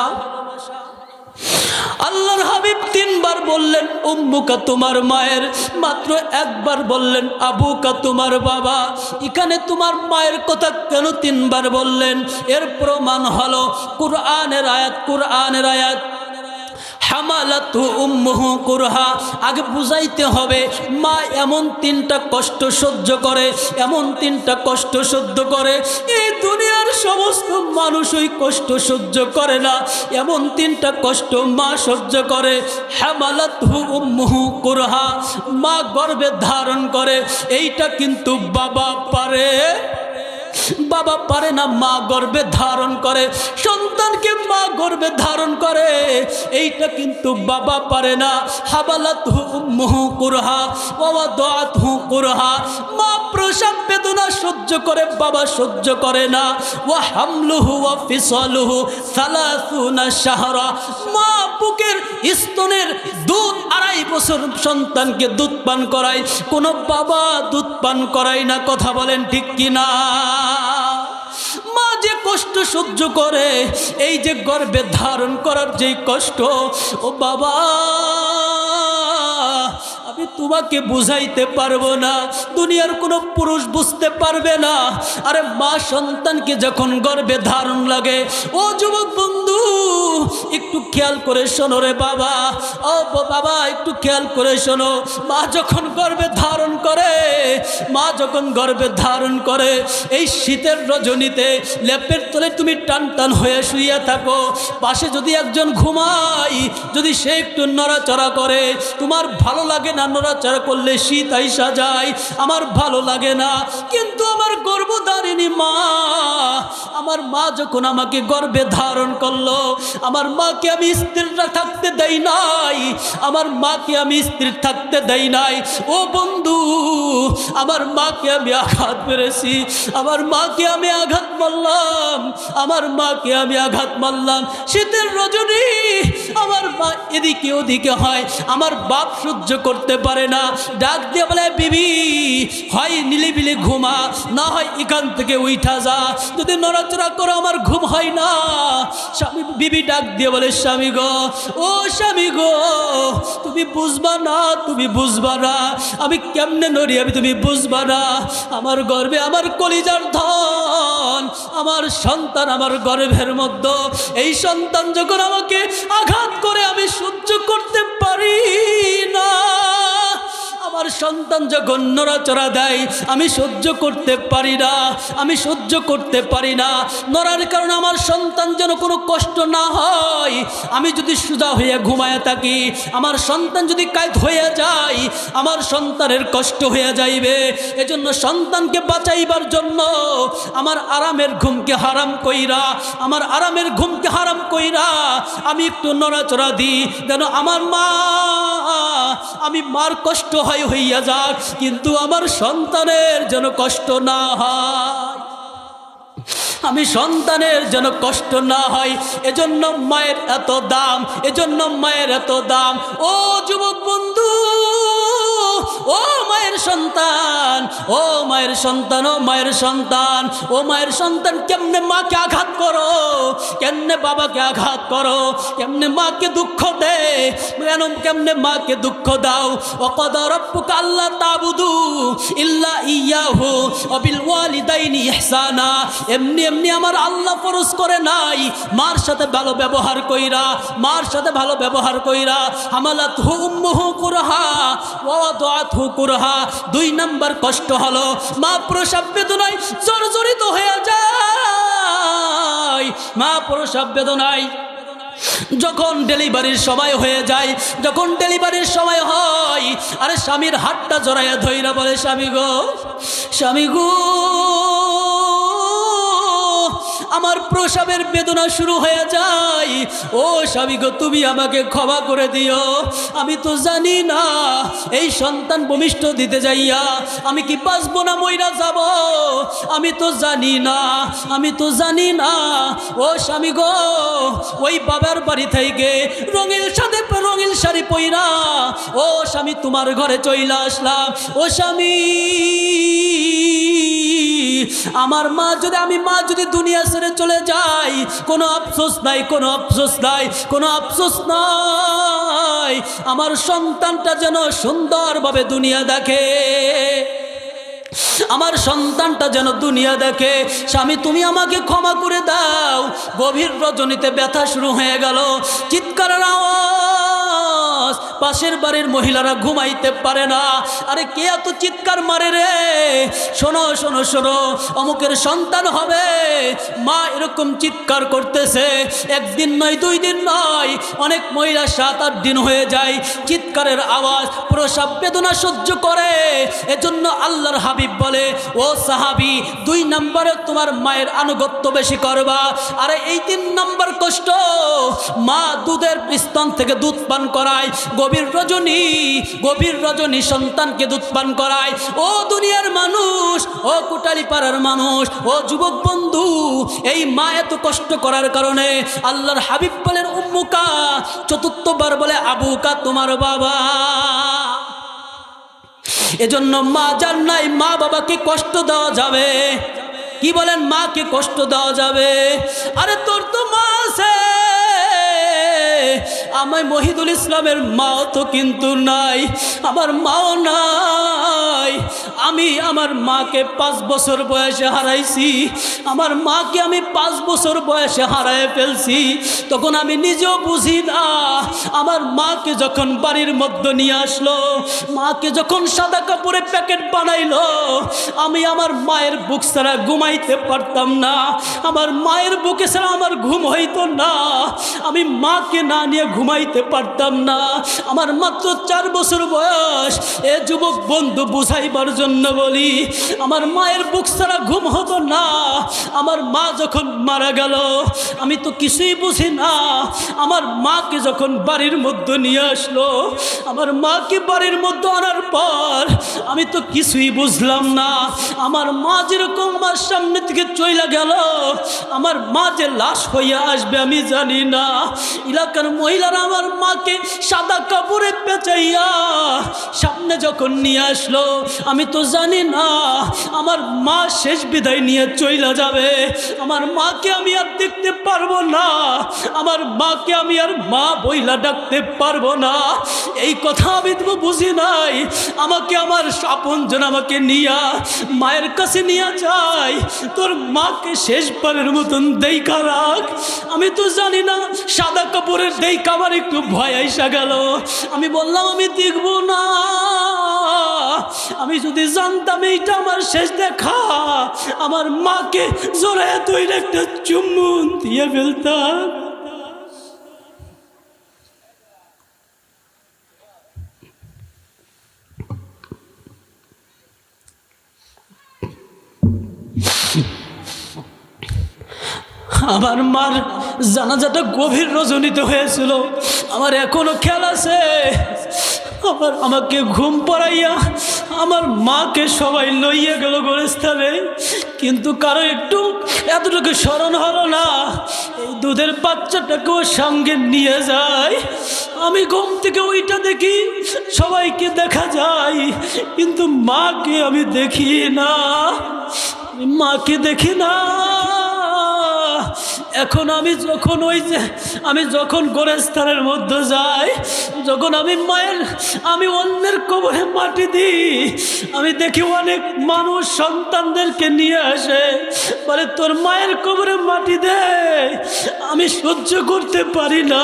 Speaker 1: আল্লাহর হাবিব তিনবার বললেন উম্মুকা তোমার মায়ের, মাত্র একবার বললেন আবুকা তোমার বাবা। এখানে তোমার মায়ের কথা কেন তিনবার বললেন? এর প্রমাণ হলো কুরআনের আয়াত হামালাতু উম্মুহু কুরহা। আগে বুঝাইতে হবে মা এমন তিনটা কষ্ট সহ্য করে, এমন তিনটা কষ্ট সহ্য করে, এই দুনিয়ার সমস্ত মানুষ ওই কষ্ট সহ্য করে না। এমন তিনটা কষ্ট মা সহ্য করে। হামালাতু উম্মুহু কুরহা, মা গর্ভে ধারণ করে, এইটা কিন্তু বাবা পারে, বাবা পারে না। মা গর্ভে ধারণ করে, সন্তানকে মা গর্ভে ধারণ করে, এইটা কিন্তু বাবা পারে না। হামালাতহু উম্মুহু কুরহা ওয়া ওয়াদাআতহু কুরহা, মা প্রসব বেদনা সহ্য করে, বাবা সহ্য করে না। ওয়া হামলুহু ওয়া ফিসালুহু 30 শাহরা, মা বুকের স্তনের দুধ 2.5 বছর সন্তানকে দুধ পান করায়, কোনো বাবা দুধ পান করায় না। কথা বলেন ঠিক কিনা? মা যে কষ্ট সহ্য করে, এই যে গর্ভে ধারণ করার যেই কষ্ট, ও বাবা আমি তোমাকে বুঝাইতে পারবো না, দুনিয়ার কোনো পুরুষ বুঝতে পারবে না। আরে মা সন্তানকে যখন গর্ভে ধারণ লাগে, ও যুবক বন্ধু একটু খেয়াল করে শোনো রে বাবা, ও বাবা একটু খেয়াল করে শোনো। মা যখন গর্ভে ধারণ করে, মা যখন গর্ভে ধারণ করে, এই শীতের রজনীতে লেপের তলে তুমি টান টান হয়ে শুয়ে থাকো, পাশে যদি একজন ঘুমাই, যদি সে একটু নড়াচড়া করে, তোমার ভালো লাগে না? নড়াচড়া করলে শীত আইসা যায়, আমার ভালো লাগে না। কিন্তু আমার গর্ভধারিণী মা, আমার মা যখন আমাকে গর্ভে ধারণ করলো, আমার মাকে আমি স্থির থাকতে দেই নাই, আমার মাকে আমি স্থির থাকতে দেই নাই। ও বন্ধু, আমার মাকে আমি আঘাত মেরেছি, আমার মাকে আমি আঘাত মারলাম, আমার মাকে আমি আঘাত মারলাম। শীতের রজনী আমার মা এদিকে ওদিকে হয়, আমার বাপ সহ্য করতে পারে না, ডাক দিয়ে বলে, বিবি হয় নিলিবিলি ঘুমা, না হয় এখান থেকে উঠা যা, যদি নড়াচড়া করো আমার ঘুম হয় না। স্বামী বিবি ডাক দিয়ে বলে, স্বামী গো, ও স্বামী গো, তুমি বুঝবা না, তুমি বুঝবা না আমি কেমনে নড়ি, আমি তুমি বুঝবা না। আমার গর্ভে আমার কলিজার ধন, আমার সন্তান আমার গর্ভের মধ্যে, এই সন্তান যখন আমাকে আঘাত করে আমি সহ্য করতে পারি না। আমার সন্তান যখন নড়াচড়া দেয় আমি সহ্য করতে পারি না, আমি সহ্য করতে পারি না। নড়ার কারণে আমার সন্তান যেন কোনো কষ্ট না হয়। আমি যদি সোজা হয়ে ঘুমায় থাকি, আমার সন্তান যদি কায়দ হয়ে যায়, আমার সন্তানের কষ্ট হয়ে যাইবে। এজন্য সন্তানকে বাঁচাইবার জন্য আমার আরামের ঘুমকে হারাম কইরা, আমার আরামের ঘুমকে হারাম কইরা আমি একটু নড়াচড়া দিই, যেন আমার মা, আমি মার কষ্ট হয় হইয়া যাক, কিন্তু আমার সন্তানের যেন কষ্ট না হয়, আমি সন্তানের যেন কষ্ট না হয়। এজন্য মায়ের এত দাম, এজন্য মায়ের এত দাম। ও যুবক বন্ধু, ও ও মায়ের সন্তান, ও মায়ের সন্তান, ও মায়ের সন্তান, ও মায়ের সন্তান, কেমনে মাকে আঘাত করো, কেমনে বাবাকে আঘাত করো, কেমনে মাকে দুঃখ দে, কেমনে মাকে দুঃখ দাও। ওয়াকাদা রাব্বুকা আল্লা তা'বুদু ইল্লা ইয়াহু ওয়া বিল ওয়ালিদাইনি ইহসানা। এমনি এমনি আমার আল্লাহ ফরজ করে নাই, মার সাথে ভালো ব্যবহার কইরা, মার সাথে ভালো ব্যবহার কইরা। হামালাতহু উম্মুহু কুরহা ওয়া ওয়াদাআতহু কুরহা। 2 নাম্বার কষ্ট হলো মা প্রসব বেদনায় জর্জরিত হয়ে যায়। মা প্রসব বেদনায় যখন ডেলিভারির সময় হয়ে যায়, যখন ডেলিভারির সময় হয়, আরে স্বামীর হাতটা জড়াইয়া ধইরা বলে, স্বামী গো, স্বামী গো, আমার প্রসবের বেদনা শুরু হয়ে যায়, ও স্বামী গো, তুমি আমাকে ক্ষমা করে দিও। আমি তো জানি না এই সন্তান ভূমিষ্ঠ দিতে যাইয়া আমি কি বাঁচবো না মইরা যাব, আমি তো জানি না, আমি তো জানি না। ও স্বামী গো, ওই বাবার বাড়ি থেকে রঙিন সাথে রঙিন শাড়ি পইরা ও স্বামী তোমার ঘরে চইলা আসলাম। ও স্বামী, আমার মা যদি দুনিয়া ছেড়ে চলে যায়, কোনো আফসোস নাই, কোনো আফসোস নাই, কোনো আফসোস নাই। আমার সন্তানটা যেন সুন্দরভাবে দুনিয়া দেখে, আমার সন্তানটা যেন দুনিয়া দেখে। স্বামী, তুমি আমাকে ক্ষমা করে দাও। গভীর রজনীতে ব্যথা শুরু হয়ে গেল, চিৎকারের আওয়াজ, পাশের বাড়ির মহিলারা ঘুমাইতে পারে না। আরে কে এত চিৎকার মারে রে? শোনো শোনো শোনো, অমুকের সন্তান হবে, মা এরকম চিৎকার করতেছে। একদিন নয়, 2 দিন নয়, অনেক মহিলা 7-8 দিন হয়ে যায় চিৎকারের আওয়াজ, প্রসব বেদনা সহ্য করে। এজন্য আল্লাহর হাবিব বলে, ও সাহাবী, 2 নম্বরে তোমার মায়ের আনুগত্য বেশি করবা। আরে এই 3 নম্বর কষ্ট, মা দুধের স্তন থেকে দুধ পান করায়, গভীর রজনী সন্তানকে দুধ পান করায়। ও দুনিয়ার মানুষ, ও কোটালি পাড়ার মানুষ, ও যুবক বন্ধু, এই মা এত কষ্ট করার কারণে আল্লাহর হাবিব বলেন উম্মুকা, 4বার বলে আবুকা, তোমার বাবা। এজন্য মা যার নাই, মা বাবাকে কষ্ট দেওয়া যাবে? কি বলেন, মাকে কষ্ট দেওয়া যাবে? আরে তোর তো মা আছে, আমার মহিদুল ইসলামের মাও তো কিন্তু নাই, আমার মাও নাই। আমি আমার মাকে 5 বছর বয়সে হারাইছি, আমার মাকে আমি 5 বছর বয়সে হারায় ফেলছি। তখন আমি নিজেও বুঝি না। আমার মাকে যখন বাড়ির মধ্যে নিয়ে আসলো, মাকে যখন সাদা কাপড়ে প্যাকেট বানাইলো, আমি আমার মায়ের বুক ছাড়া ঘুমাইতে পারতাম না, আমার মায়ের বুকে ছাড়া আমার ঘুম হইতো না, আমি মাকে না নিয়ে ঘুমাইতে পারতাম না। আমার মাত্র 4 বছর বয়স। এ যুবক বন্ধু, বুঝাইবার জন্য বলি, আমার মায়ের বুক ছাড়া ঘুম হতো না। আমার মা যখন মারা গেল, আমি তো কিছুই বুঝি না। আমার মাকে যখন বাড়ির মধ্যে নিয়ে আসলো, আমার মাকে বাড়ির মধ্যে আনার পর আমি তো কিছুই বুঝলাম না। আমার মা যেরকম আমার সামনে থেকে চইলা গেল, আমার মা যে লাশ হইয়া আসবে আমি জানি না। এলাকার মহিলারা আমার মাকে সাদা কাপড়ে পেঁচাইয়া সামনে যখন নিয়ে আসলো, আমি তো জানি না আমার মা শেষ বিদায় নিয়ে চইলা যাবে। আমার মাকে আমি আর দেখতে পারবো না, আমার মাকে আমি আর মা বইলা ডাকতে পারবো না। এই কথা আমি তো বুঝি নাই। আমাকে আমার আপনজন আমাকে নিয়া মায়ের কাছে নিয়ে যায়, তোর মাকে শেষবারের মতন দেইখা রাখ। আমি তো জানি না, সাদা কাপড়ের দেইখা আমার একটু ভয় আইসা গেল। আমি বললাম আমি দেখবো না, আমি যদি জানতাম এইটা আমার শেষ দেখা, আমার মাকে জোরে তৈরি একটা চুম্বন দিয়ে ফেলতাম। আমার মার জানাজাটা গভীর রজনীতে হয়েছিল, আমার এখনো খেয়াল আছে। আমাকে ঘুম পড়াইয়া আমার মাকে সবাই লইয়া গেল গোরস্থানে, কিন্তু কারো একটু এতটুকু স্মরণ হলো না, এই দুধের বাচ্চাটাকেও সঙ্গে নিয়ে যায়। আমি ঘুম থেকে ওইটা দেখি, সবাইকে দেখা যায়, কিন্তু মাকে আমি দেখি না, মাকে দেখি না। এখন আমি যখন গোরস্থানের মধ্যে যাই, যখন আমি অন্যের কবরে মাটি দিই, আমি দেখি অনেক মানুষ সন্তানদেরকে নিয়ে আসে, বলে তোর মায়ের কবরে মাটি দে। আমি সহ্য করতে পারি না,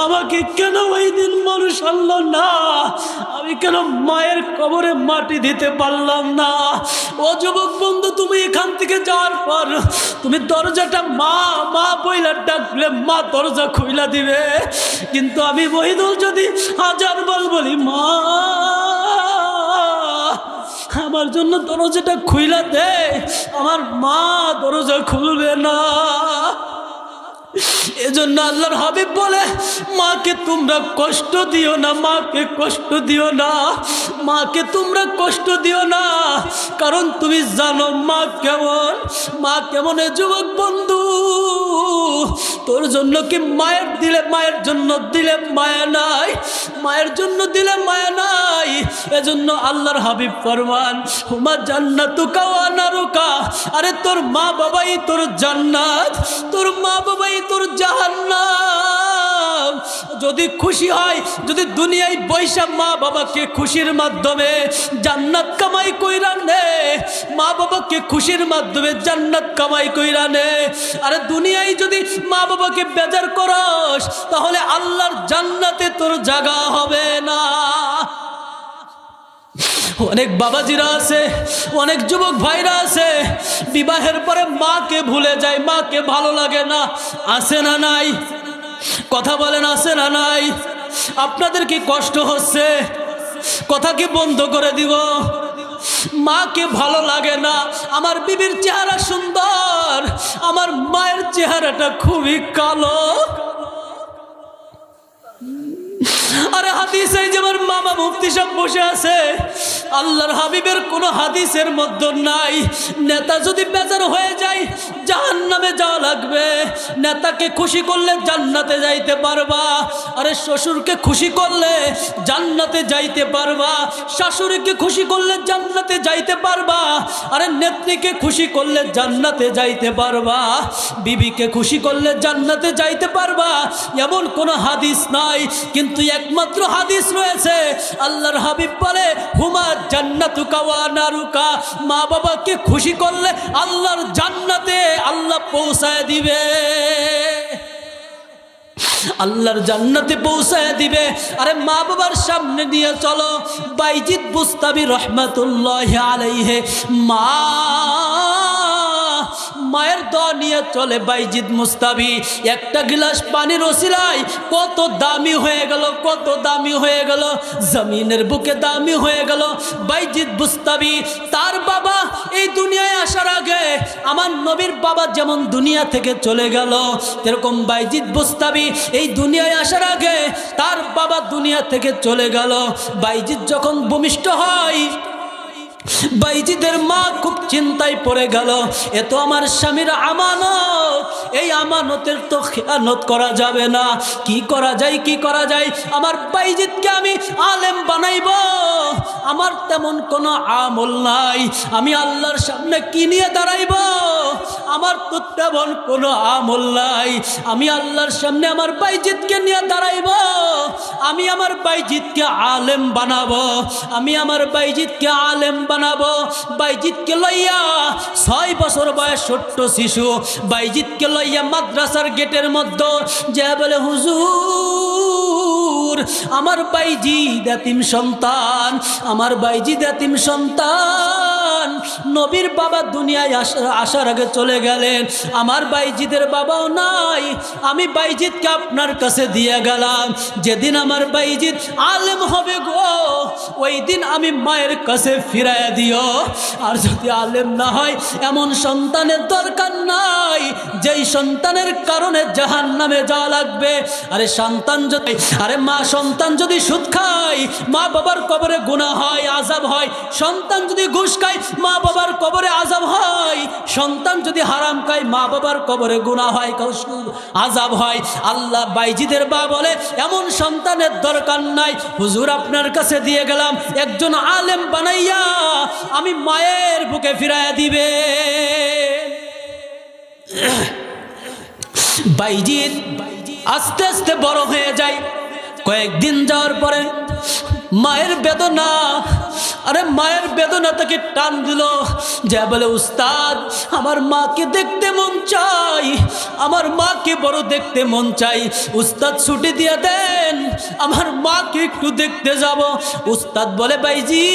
Speaker 1: আমাকে কেন ওই দিন মানুষ আনলো না, আমি কেন মায়ের কবরে মাটি দিতে পারলাম না। ও যুবক বন্ধু, তুমি এখান থেকে যাওয়ার পর তুমি দরজাটা মা মা বইলা ডাকলে মা দরজা খুইলা দিবে, কিন্তু আমি মহিদুল যদি হাজার বার বলি মা আমার জন্য দরজাটা খুইলা দে, আমার মা দরজা খুলবে না। এজন্য আল্লাহর হাবিব বলে মাকে তোমরা কষ্ট দিও না, মাকে কষ্ট দিও না, মাকে তোমরা কষ্ট দিও না, কারণ তুমি জানো মা কেমন। এ যুবক বন্ধু, তোর জন্য কি মায়ের জন্য দিলে মায়া নাই, মায়ের জন্য দিলে মায়া নাই। এজন্য আল্লাহর হাবিব ফরমান হুমা জান্নাতুকা ওয়া নারুকা, আরে তোর মা বাবাই তোর জান্নাত, তোর মা বাবাই তোর জাহান্নাম। যদি খুশি হয়, যদি দুনিয়ায় বৈশা মা বাবাকে খুশির মাধ্যমে জান্নাত কামাই কইরা নে, মা বাবাকে খুশির মাধ্যমে জান্নাত কামাই কইরা নে। আরে দুনিয়ায় যদি মা বাবাকে বেজার করস, তাহলে আল্লাহর জান্নাতে তোর জায়গা হবে না। অনেক বাবাজিরা আছে, অনেক যুবক ভাইরা আছে, বিবাহের পরে মাকে ভুলে যায়, মাকে ভালো লাগে না। আছে না নাই? কথা বলেন, আছে না নাই? আপনাদের কি কষ্ট হচ্ছে? কথা কি বন্ধ করে দিব? মাকে ভালো লাগে না, আমার বিবির চেহারা সুন্দর, আমার মায়ের চেহারাটা খুবই কালো। আরে হাদিস, এই যে আমার মামা মুফতি সাহেব বসে আছে, আল্লাহর হাবিবের কোনো হাদিসের মধ্যে নাই নেতা যদি বেজার হয়ে যায় জাহান্নামে যাওয়া লাগবে, নেতাকে খুশি করলে জান্নাতে যাইতে পারবা। আরে শ্বশুরকে খুশি করলে জান্নাতে যাইতে পারবা, শাশুড়িকে খুশি করলে জান্নাতে যাইতে পারবা, আরে নেত্রীকে খুশি করলে জান্নাতে যাইতে পারবা, বিবিকে খুশি করলে জান্নাতে যাইতে পারবা। এমন কোনো হাদিস নাই, কিন্তু একমাত্র হাদিস রয়েছে, আল্লাহর হাবিব বলে হুমা জান্নাতুকা ওয়া নারুকা, মা বাবাকে খুশি করলে আল্লাহর জান্নাতে আল্লাহ পৌঁছায় দিবে, আল্লাহর জান্নাতে পৌঁছায় দিবে। আরে মা বাবার সামনে নিয়ে চলো। বাইজিদ বুস্তামি রহমাতুল্লাহি আলাইহি মায়ের দোয়া নিয়ে চলে বাইজিদ মুস্তাবি। একটা গ্লাস পানির ওসিলায় কত দামি হয়ে গেল, কত দামি হয়ে গেল, জমিনের বুকে দামি হয়ে গেল বাইজিদ মুস্তাবি। তার বাবা এই দুনিয়ায় আসার আগে, আমার নবীর বাবা যেমন দুনিয়া থেকে চলে গেল, এরকম বাইজিদ মুস্তাবি এই দুনিয়ায় আসার আগে তার বাবা দুনিয়া থেকে চলে গেল। বাইজিদ যখন ভূমিষ্ঠ হয়, বাইজিদের মা খুব চিন্তায় পড়ে গেল, এ তো আমার স্বামীর আমানত, এই আমানতের তো খেয়ানত করা যাবে না। কি করা যায়, কি করা যায়? আমার বাইজিদকে আমি আলেম বানাইব, আমার তেমন কোনো আমল নাই, আমি আল্লাহর সামনে কি নিয়ে দাঁড়াইব? আমার তো তেমন কোনো আমল নাই, আমি আল্লাহর সামনে আমার বাইজিদকে নিয়ে দাঁড়াইব, আমি আমার বাইজিদকে আলেম বানাবো, আমি আমার বাইজিদকে আলেম বানাবো। বাইজিদকে লইয়া 6 বছর বয়স ছোট্ট শিশু বাইজিদকে লইয়া মাদ্রাসার গেটের মধ্যে যে বলে হুজুর আমার বাইজিদ এতিম সন্তান, আমার বাইজিদ এতিম সন্তান, নবীর বাবা দুনিয়ায় আসার আগে চলে গেলেন, আমার বাইজিদের বাবাও নাই, আমি বাইজিদকে আপনার কাছে দিয়ে গেলাম, যেদিন আমার বাইজিদ আলেম হবে গো ওই দিন আমি মায়ের কাছে ফিরাইয়া দিও। আর যদি আলেম না হয় এমন সন্তানের দরকার নাই যেই সন্তানের কারণে জাহান্নামে যাওয়া লাগবে। আরে সন্তান যদি, আরে মা সন্তান যদি সুদ খায়, মা বাবার কবরে গুনাহ হয়, আযাব হয়, সন্তান যদি ঘুষ খায়, মা বাবার কবরে আযাব হয়, সন্তান যদি হারাম খায় মা বাবার কবরে গুনাহ হয়, আযাব হয়। আল্লাহ বাইজিদের বা বলে এমন সন্তানের দরকার নাই, হুজুর আপনার কাছে দিয়ে গেলাম, একজন আলেম বানাইয়া আমি মায়ের বুকে ফিরাইয়া দিবে। বাইজিদ আস্তে আস্তে বড় হয়ে যায়। কয়েকদিন যাওয়ার পরে মায়ের বেদনা, আরে মায়ের বেদনা তাকে টান দিল, যা বলে উস্তাদ আমার মাকে দেখতে মন চাই, আমার মাকে বড় দেখতে মন চাই, উস্তাদ ছুটি দিয়ে দেন, আমার মাকে একটু দেখতে যাব। উস্তাদ বলে বাইজি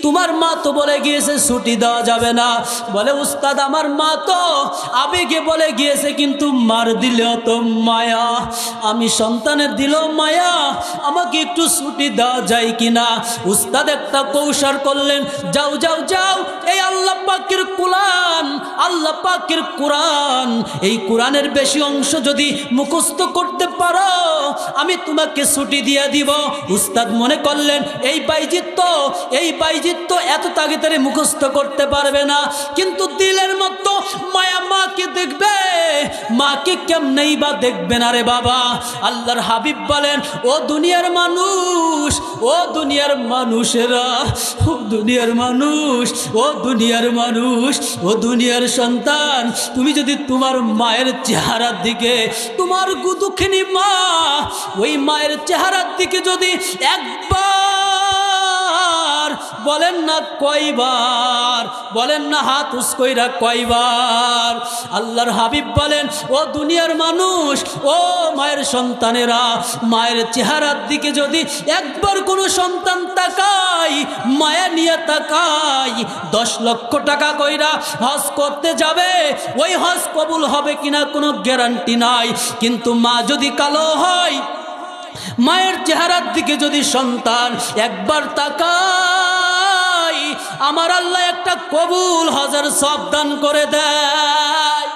Speaker 1: তোমার মা তো বলে গিয়েছে ছুটি দেওয়া যাবে না। বলে উস্তাদ আমার মা তো আবেগে বলে গিয়েছে, কিন্তু মার দিলেও তো মায়া, আমি সন্তানের দিলেও মায়া, আমাকে একটু ছুটি দেওয়া যায় কিনা। উস্তাদ একটা কৌশল করলেন, যাও যাও যাও, এই আল্লাহ পাকের কোরআন, আল্লাহ পাকের কোরআন, এই কোরআনের বেশি অংশ যদি মুখস্থ করতে পারো আমি তোমাকে ছুটি দিয়ে দিব। উস্তাদ মনে করলেন এই বাইজিৎ তো এত তাড়াতাড়ি মুখস্থ করতে পারবে না, কিন্তু দিলের মতো মায়া মাকে দেখবে, মাকে কেমনেই বা দেখবে না রে বাবা। আল্লাহর হাবিব বলেন ও দুনিয়ার মানুষ, ও দুনিয়ার মানুষেরা, ও দুনিয়ার মানুষ, ও দুনিয়ার মানুষ, ও দুনিয়ার সন্তান, তুমি যদি তোমার মায়ের চেহারার দিকে, তোমার দুঃখিনী মা, ওই মায়ের চেহারার দিকে যদি একবার, বলেন না কয়বার, বলেন না হাত উস্কইরা কয়বার, আল্লাহর হাবিব বলেন ও দুনিয়ার মানুষ, ও মায়ের সন্তানেরা, মায়ের চেহারার দিকে যদি একবার কোনো সন্তান তাকায়, মায়া নিয়ে তাকায়, 10 লক্ষ টাকা কইরা হজ করতে যাবে, ওই হজ কবুল হবে কিনা কোনো গ্যারান্টি নাই, কিন্তু মা যদি কালো হয়, মায়ের চেহারার দিকে যদি সন্তান একবার তাকায়, আমার আল্লাহ একটা কবুল হজের সওয়াব দান করে দেয়।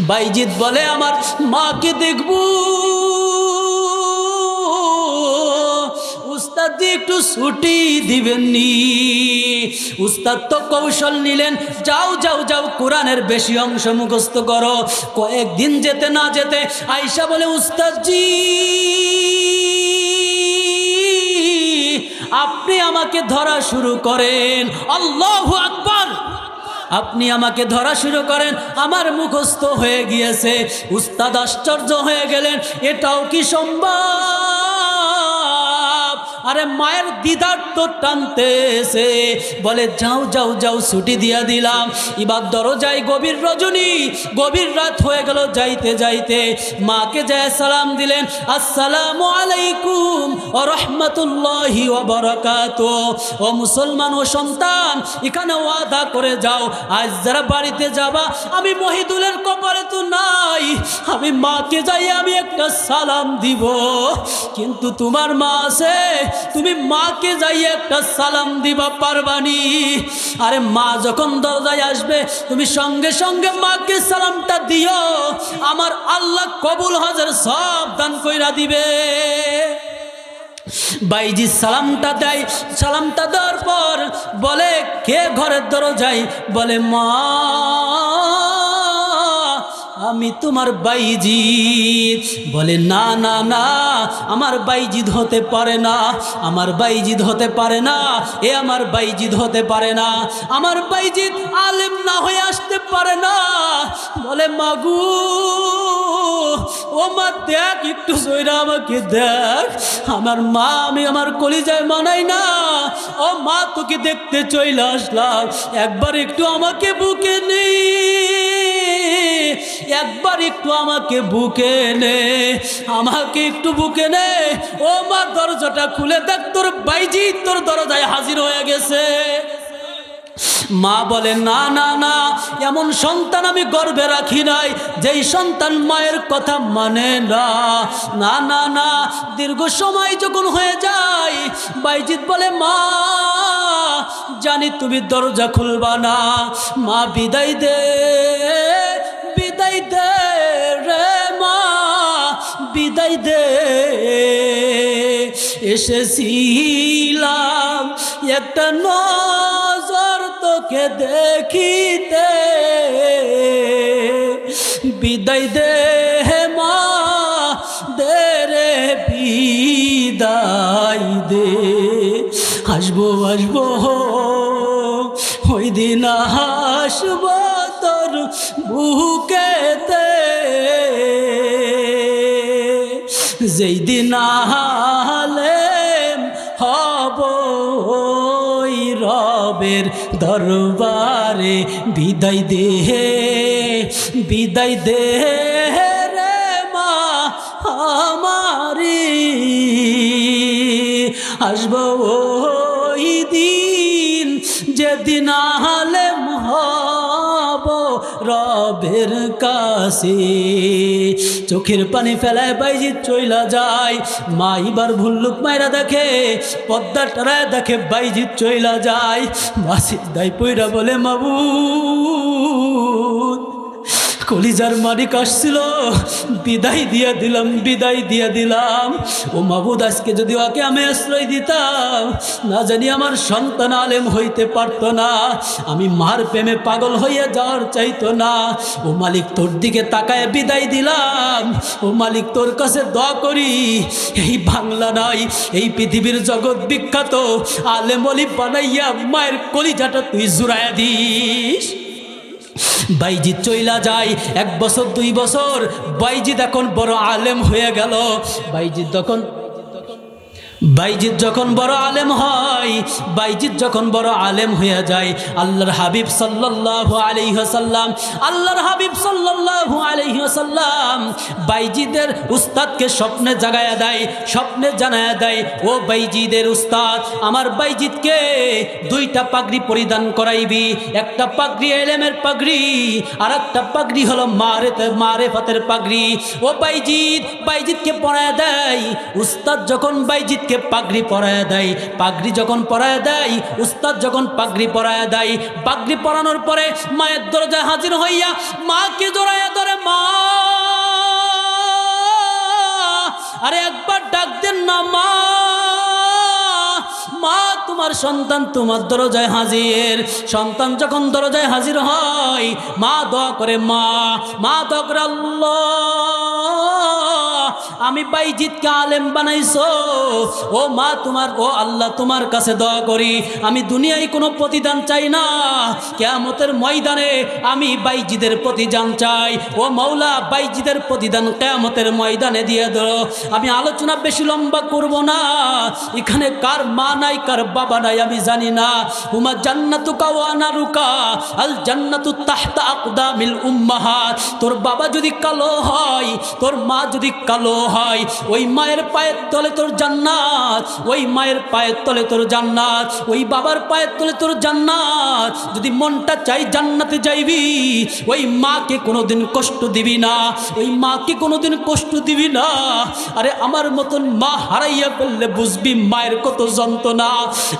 Speaker 1: বাইজিদ বলে আমার মাকে দেখব, উস্তাদ একটু ছুটি দিবেননি। উস্তাদ তো কৌশল নিলেন, যাও যাও যাও কোরআনের বেশি অংশ মুখস্থ করো। কয়েকদিন যেতে না যেতে আয়েশা বলে উস্তাদজি আপনি আমাকে ধরা শুরু করেন, আল্লাহু আকবার, আপনি আমাকে ধরা শুরু করেন, আমার মুখস্থ হয়ে গিয়েছে। উস্তাদ আশ্চর্য হয়ে গেলেন, এটাও কি সম্ভব? আরে মায়ের দিদার তো টানতেছে, বলে যাও যাও যাও ছুটি দিয়া দিলাম। এবার দরজায় গভীর রজনী, গভীর রাত হয়ে গেল, যাইতে যাইতে মাকে যায় সালাম দিলেন, আসসালামু আলাইকুম ওয়া রাহমাতুল্লাহি ওয়া বারাকাতুহু। ও মুসলমান ও সন্তান, এখানে ওয়াদা করে যাও, আজ যারা বাড়িতে যাবা, আমি মহিদুলের কপালে তো নাই, আমি মাকে যাই আমি একটা সালাম দিব, কিন্তু তোমার মা আছে, তুমি মাকে যাই একটা সালাম দিবা পারবানি? আরে মা যখন দরজায় আসবে তুমি সঙ্গে সঙ্গে মাকে সালামটা দিও, আমার আল্লাহ কবুল হজের সওয়াব দান কইরা দিবে। বাইজি সালামটা দেয়, সালামটা দেওয়ার পর বলে কে ঘরের দরজায়? বলে মা আমি তোমার বাইজিদ। বলে না না না, আমার বাইজিদ হতে পারে না, আমার বাইজিদ হতে পারে না, এ আমার বাইজিদ হতে পারে না, আমার বাইজিদ আলেম না হয়ে আসতে পারে না। বলে মাগু, ও মা দেখ একটু জয়রা আমাকে দেখ, আমার মা আমি আমার কলিজায় মানাই না, ও মা তোকে দেখতে চলে আসলাম, একবার একটু আমাকে বুকে নে, একবার একটু আমাকে বুকে নে, আমাকে একটু বুকে নে। ও মা দরজাটা খুলে দেখ, তোর বাইজি তোর দরজায় হাজির হয়ে গেছে। মা বলে না না না, এমন সন্তান আমি গর্ভে রাখি নাই যেই সন্তান মায়ের কথা মানে না, না না না। দীর্ঘ সময় যখন হয়ে যায়, বাইজিৎ বলে মা জানি তুমি দরজা খুলবা না, মা বিদায় দে, বিদায় দে রে মা, বিদায় দে। এসেছিলাম একটা নজর তোকে দেখিতে, বিদায় দে মা দে রে বিদায় দে। আসবো আসবো ওই দিন আসবো তোর বুকেতে, যেই দিন আলেম হব ওই রবের দরবারে, বিদায় দে বিদায় দে রে মা আমারি। আসবো ওই দিন যেদিন আলেম হব রবের কাছে। চোখের পানি ফেলায় বাইজিৎ চইলা যায়, মা এবার ভুল্লুক মাইরা দেখে, পদ্মা টারায় দেখে বাইজিৎ চইলা যায়। মাসির দায় পইরা বলে মাবুদ কলিজার মালিক আসছিল, বিদায় দিয়া দিলাম বিদায় দিয়া দিলাম। ও মাবুদ আজকে যদি ওকে আমি আশ্রয় দিতাম, না জানি আমার সন্তান আলেম হইতে পারতো না, আমি মার প্রেমে পাগল হইয়া যাওয়ার চাইতো না। ও মালিক তোর দিকে তাকায় বিদায় দিলাম। ও মালিক তোর কাছে দোয়া করি, এই বাংলা নাই এই পৃথিবীর জগৎ বিখ্যাত আলেম ওলি বানাইয়া মায়ের কলিজাটা তুই জুড়াইয়া দিস। বাইজিৎ চইলা যায়, 1 বছর 2 বছর, বাইজিৎ এখন বড় আলেম হয়ে গেল। বাইজিৎ যখন বড় আলেম হয়, বাইজিৎ যখন বড় আলেম হয়ে যায়, আল্লাহর হাবিব সাল্লাল্লাহু আলাইহি ওয়াসাল্লাম বাইজিদের উস্তাদকে স্বপ্নে জাগায়া দেয়, স্বপ্নে জানায়া দেয়, ও বাইজিদের উস্তাদ আমার বাইজিদকে 2টা পাগড়ি পরিধান করাইবি, একটা পাগড়ি এলেমের পাগড়ি আর একটা পাগড়ি হলো মারেফতের পাগড়ি। ও বাইজিদকে পরায়া দেয়। উস্তাদ যখন বাইজিদকে পাগড়ি পরায়া দেয়, পাগড়ি যখন পরায়া দেয়, উস্তাদ যখন পাগড়ি পরায়া দেয়, পাগড়ি পরানোর পরে মায়ের দরজায় হাজির হইয়া মাকে জড়াইয়া ধরে, মা আরে একবার ডাক দেন না মা, মা তোমার সন্তান তোমার দরজায় হাজির। সন্তান যখন দরজায় হাজির হয়, মা দোয়া করে, মা দোয়া করে, আল্লাহ আমি বাইজিদকে আলেম বানাইছো, ও মা তোমার, ও আল্লাহ তোমার কাছে দোয়া করি, আমি দুনিয়ায় কোনো প্রতিদান চাই না, কিয়ামতের ময়দানে আমি বাইজিদের প্রতিদান চাই। ও মাওলা বাইজিদের প্রতিদান কিয়ামতের ময়দানে দিয়ে দাও। আমি আলোচনা বেশি লম্বা করব না, এখানে কার মা নাই কার বাবা নাই আমি জানি না। হুমা জান্নাতুকা ওয়া নারুকা, আল জান্নাতু তাহতা আকদামিল উম্মাহাত। তোর বাবা যদি কালো হয়, তোর মা যদি কালো হয়, ওই মায়ের পায়ের তলে তোর জান্নাত, ওই মায়ের পায়ের তলে তোর জান্নাত, ওই বাবার পায়ের তলে তোর জান্নাত। যদি মনটা চাই জান্নাতে যাইবি, ওই মাকে কোনোদিন কষ্ট দিবি না, ওই মাকে কোনোদিন কষ্ট দিবি না। আরে আমার মতন মা হারাইয়া ফেললে বুঝবি মায়ের কত যন্ত্রণা।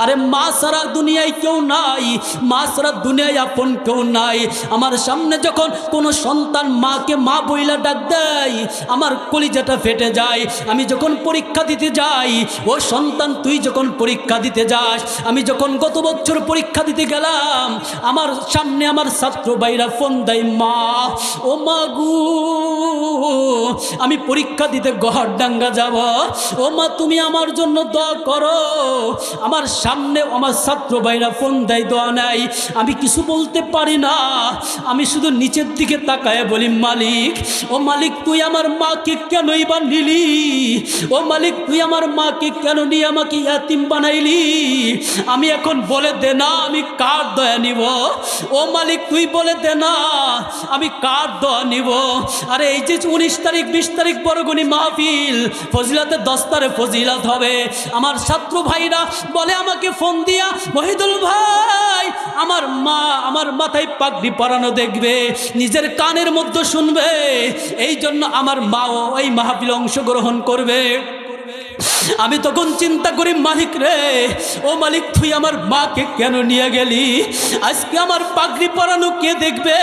Speaker 1: আরে মা সারা দুনিয়ায় কেউ নাই, মা সারা দুনিয়ায় আপন কেউ নাই। আমার সামনে যখন কোনো সন্তান মাকে মা বইলা ডাক দেয়, আমার কলিজাটা ফেটে যায়। আমি যখন পরীক্ষা দিতে যাই, ও সন্তান তুই যখন পরীক্ষা দিতে যাস, আমি যখন গত বছর পরীক্ষা দিতে গেলাম, আমার সামনে আমার ছাত্র ভাইরা ফোন দেয়, মা ও মা গু আমি পরীক্ষা দিতে গহরডাঙ্গা যাব, ও মা তুমি আমার জন্য দোয়া করো। আমার সামনে আমার ছাত্র ভাইরা ফোন দেয়, দোয়া নাই। আমি কিছু বলতে পারি না, আমি শুধু নিচের দিকে তাকায় বলি, মালিক ও মালিক তুই আমার মাকে কেনই বা নিলি, ও মালিক তুই আমার মাকে কেন নিয়ে আমাকে ইয়াতিম বানাইলি। আমি এখন বলে দে না আমি কার দয়া নিব, ও মালিক তুই বলে দে না আমি কার দয়া নিব। আরে এই যে 19 তারিখ 20 তারিখ বরগুনি মাহফিল, ফজিলাতে 10 তারিখ ফজিলাত হবে। আমার ছাত্র ভাইরা বলে আমাকে ফোন দিয়া, মহিদুল ভাই আমার মা আমার মাথায় পাগড়ি পরানো দেখবে, নিজের কানের মধ্যে শুনবে, এই জন্য আমার মাও এই মাহফিলে অংশগ্রহণ করবে। আমি তখন চিন্তা করি, মালিক রে, ও মালিক, তুই আমার মাকে কেন নিয়ে গেলি? আজকে আমার পাগড়ি পরানো কে দেখবে?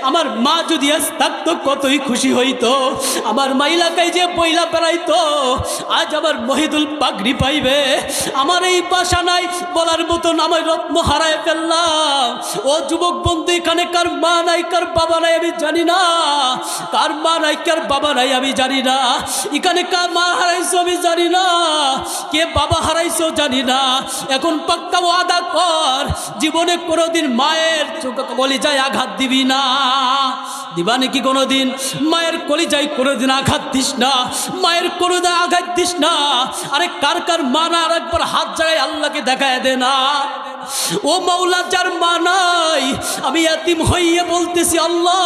Speaker 1: আমার মা যদি আজ থাকতো কতই খুশি হইতো। আমার মা এলাকায় যে বইলা বেড়াইতো, আজ আমার মহিদুল পাগড়ি পাইবে। আমার এই বাসা নাই বলার মতন আমার রত্ন হারায় ফেললাম। ও যুবক বন্ধু, এখানে কার মা নাই কার বাবা নাই আমি জানি না, কার মা নাই কার বাবা নাই আমি জানি না, এখানে কার মা হারাইছো আমি জানি না, কে বাবা হারাইছো জানি না। এখন পাক্কা ওয়াদা কর, জীবনে কোনোদিন মায়ের কলিজায় আঘাত দিবি না। দিবা নাকি কোনোদিন? মায়ের কলিজায় কোনোদিন আঘাত দিস না, মায়ের কোনোদিন আঘাত দিস না। আরে কার কার মা না, আর একবার হাত জায়গায় আল্লাহকে দেখায় দে না। ও মাওলা, যার মা নাই, আমি এতিম হইয়া বলতেছি, আল্লাহ,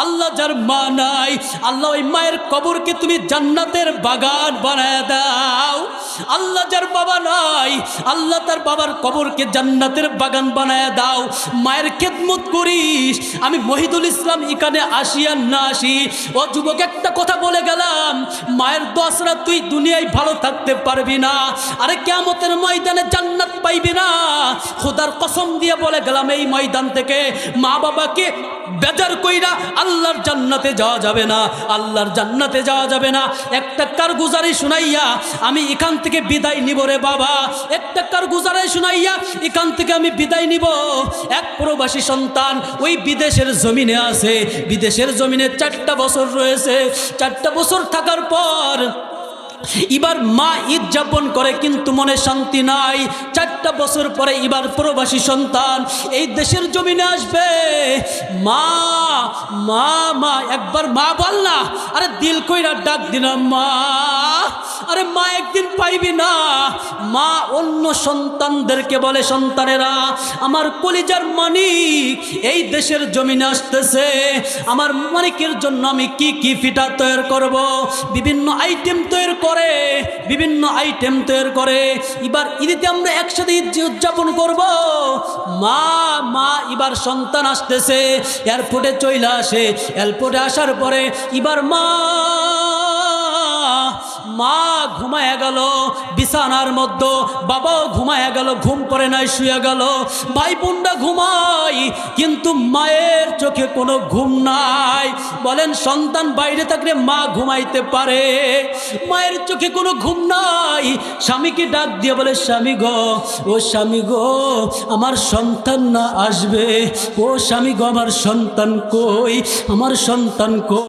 Speaker 1: আল্লাহ যার মা নাই, আল্লাহ ওই মায়ের কবরকে তুমি জান্নাতের বাগান বানায় দাও। আল্লাহ যার বাবা নাই, আল্লাহ তার বাবার কবরকে জান্নাতের বাগান বানায় দাও। মায়ের খেদমত করিস। আমি মহিদুল ইসলাম এখানে আসি আর না আসি, ও যুবক, একটা কথা বলে গেলাম, মায়ের দোয়া তুই দুনিয়ায় ভালো থাকতে পারবি না, আরে কিয়ামতের ময়দানে জান্নাত পাইবি না। খোদার কসম দিয়ে বলে গেলাম, এই ময়দান থেকে মা বাবাকে বেজার কইরা আল্লাহর জান্নাতে যাওয়া যাবে না, আল্লাহর জান্নাতে যাওয়া যাবে না। একটা কারগুজারি শুনাইয়া আমি এখান থেকে বিদায় নিব রে বাবা, একটা কারগুজারি শুনাইয়া এখান থেকে আমি বিদায় নিব। এক প্রবাসী সন্তান ওই বিদেশের জমিনে আছে, বিদেশের জমিনে 4টা বছর রয়েছে। 4টা বছর থাকার পর এবার মা ঈদ যাপন করে, কিন্তু মনে শান্তি নাই। 4টা বছর পরে এবার প্রবাসী সন্তান এই দেশের জমিনে আসবে। মা মা মা, একবার মা বল না, আরে দিল কইরা ডাক দিলাম মা। আরে মা একদিন পাইবি না। মা অন্য সন্তানদেরকে বলে, সন্তানেরা, আমার কলিজার মানিক এই দেশের জমিনে আসতেছে, আমার মানিকের জন্য আমি কি কি ফিটা তৈরি করব, বিভিন্ন আইটেম তৈরি করে, বিভিন্ন আইটেম তৈরি করে। এবার ঈদে আমরা একসাথে ঈদ উদযাপন করব। মা মা এবার সন্তান আসতেছে, এয়ারপোর্টে চলে আসে। এয়ারপোর্টে আসার পরে এবার মা মা ঘুমায়া গেল বিছানার মধ্যে, বাবাও ঘুমায়া গেল, ঘুম পড়ে নাই, শুয়ে গেল। ভাই বোনরা ঘুমাই, কিন্তু মায়ের চোখে কোনো ঘুম নাই। বলেন, সন্তান বাইরে থাকলে মা ঘুমাইতে পারে, মায়ের চোখে কোনো ঘুম নাই। স্বামীকে ডাক দিয়ে বলে, স্বামী গো, ও স্বামী গো, আমার সন্তান না আসবে? ও স্বামী গো, আমার সন্তান কই, আমার সন্তান কই?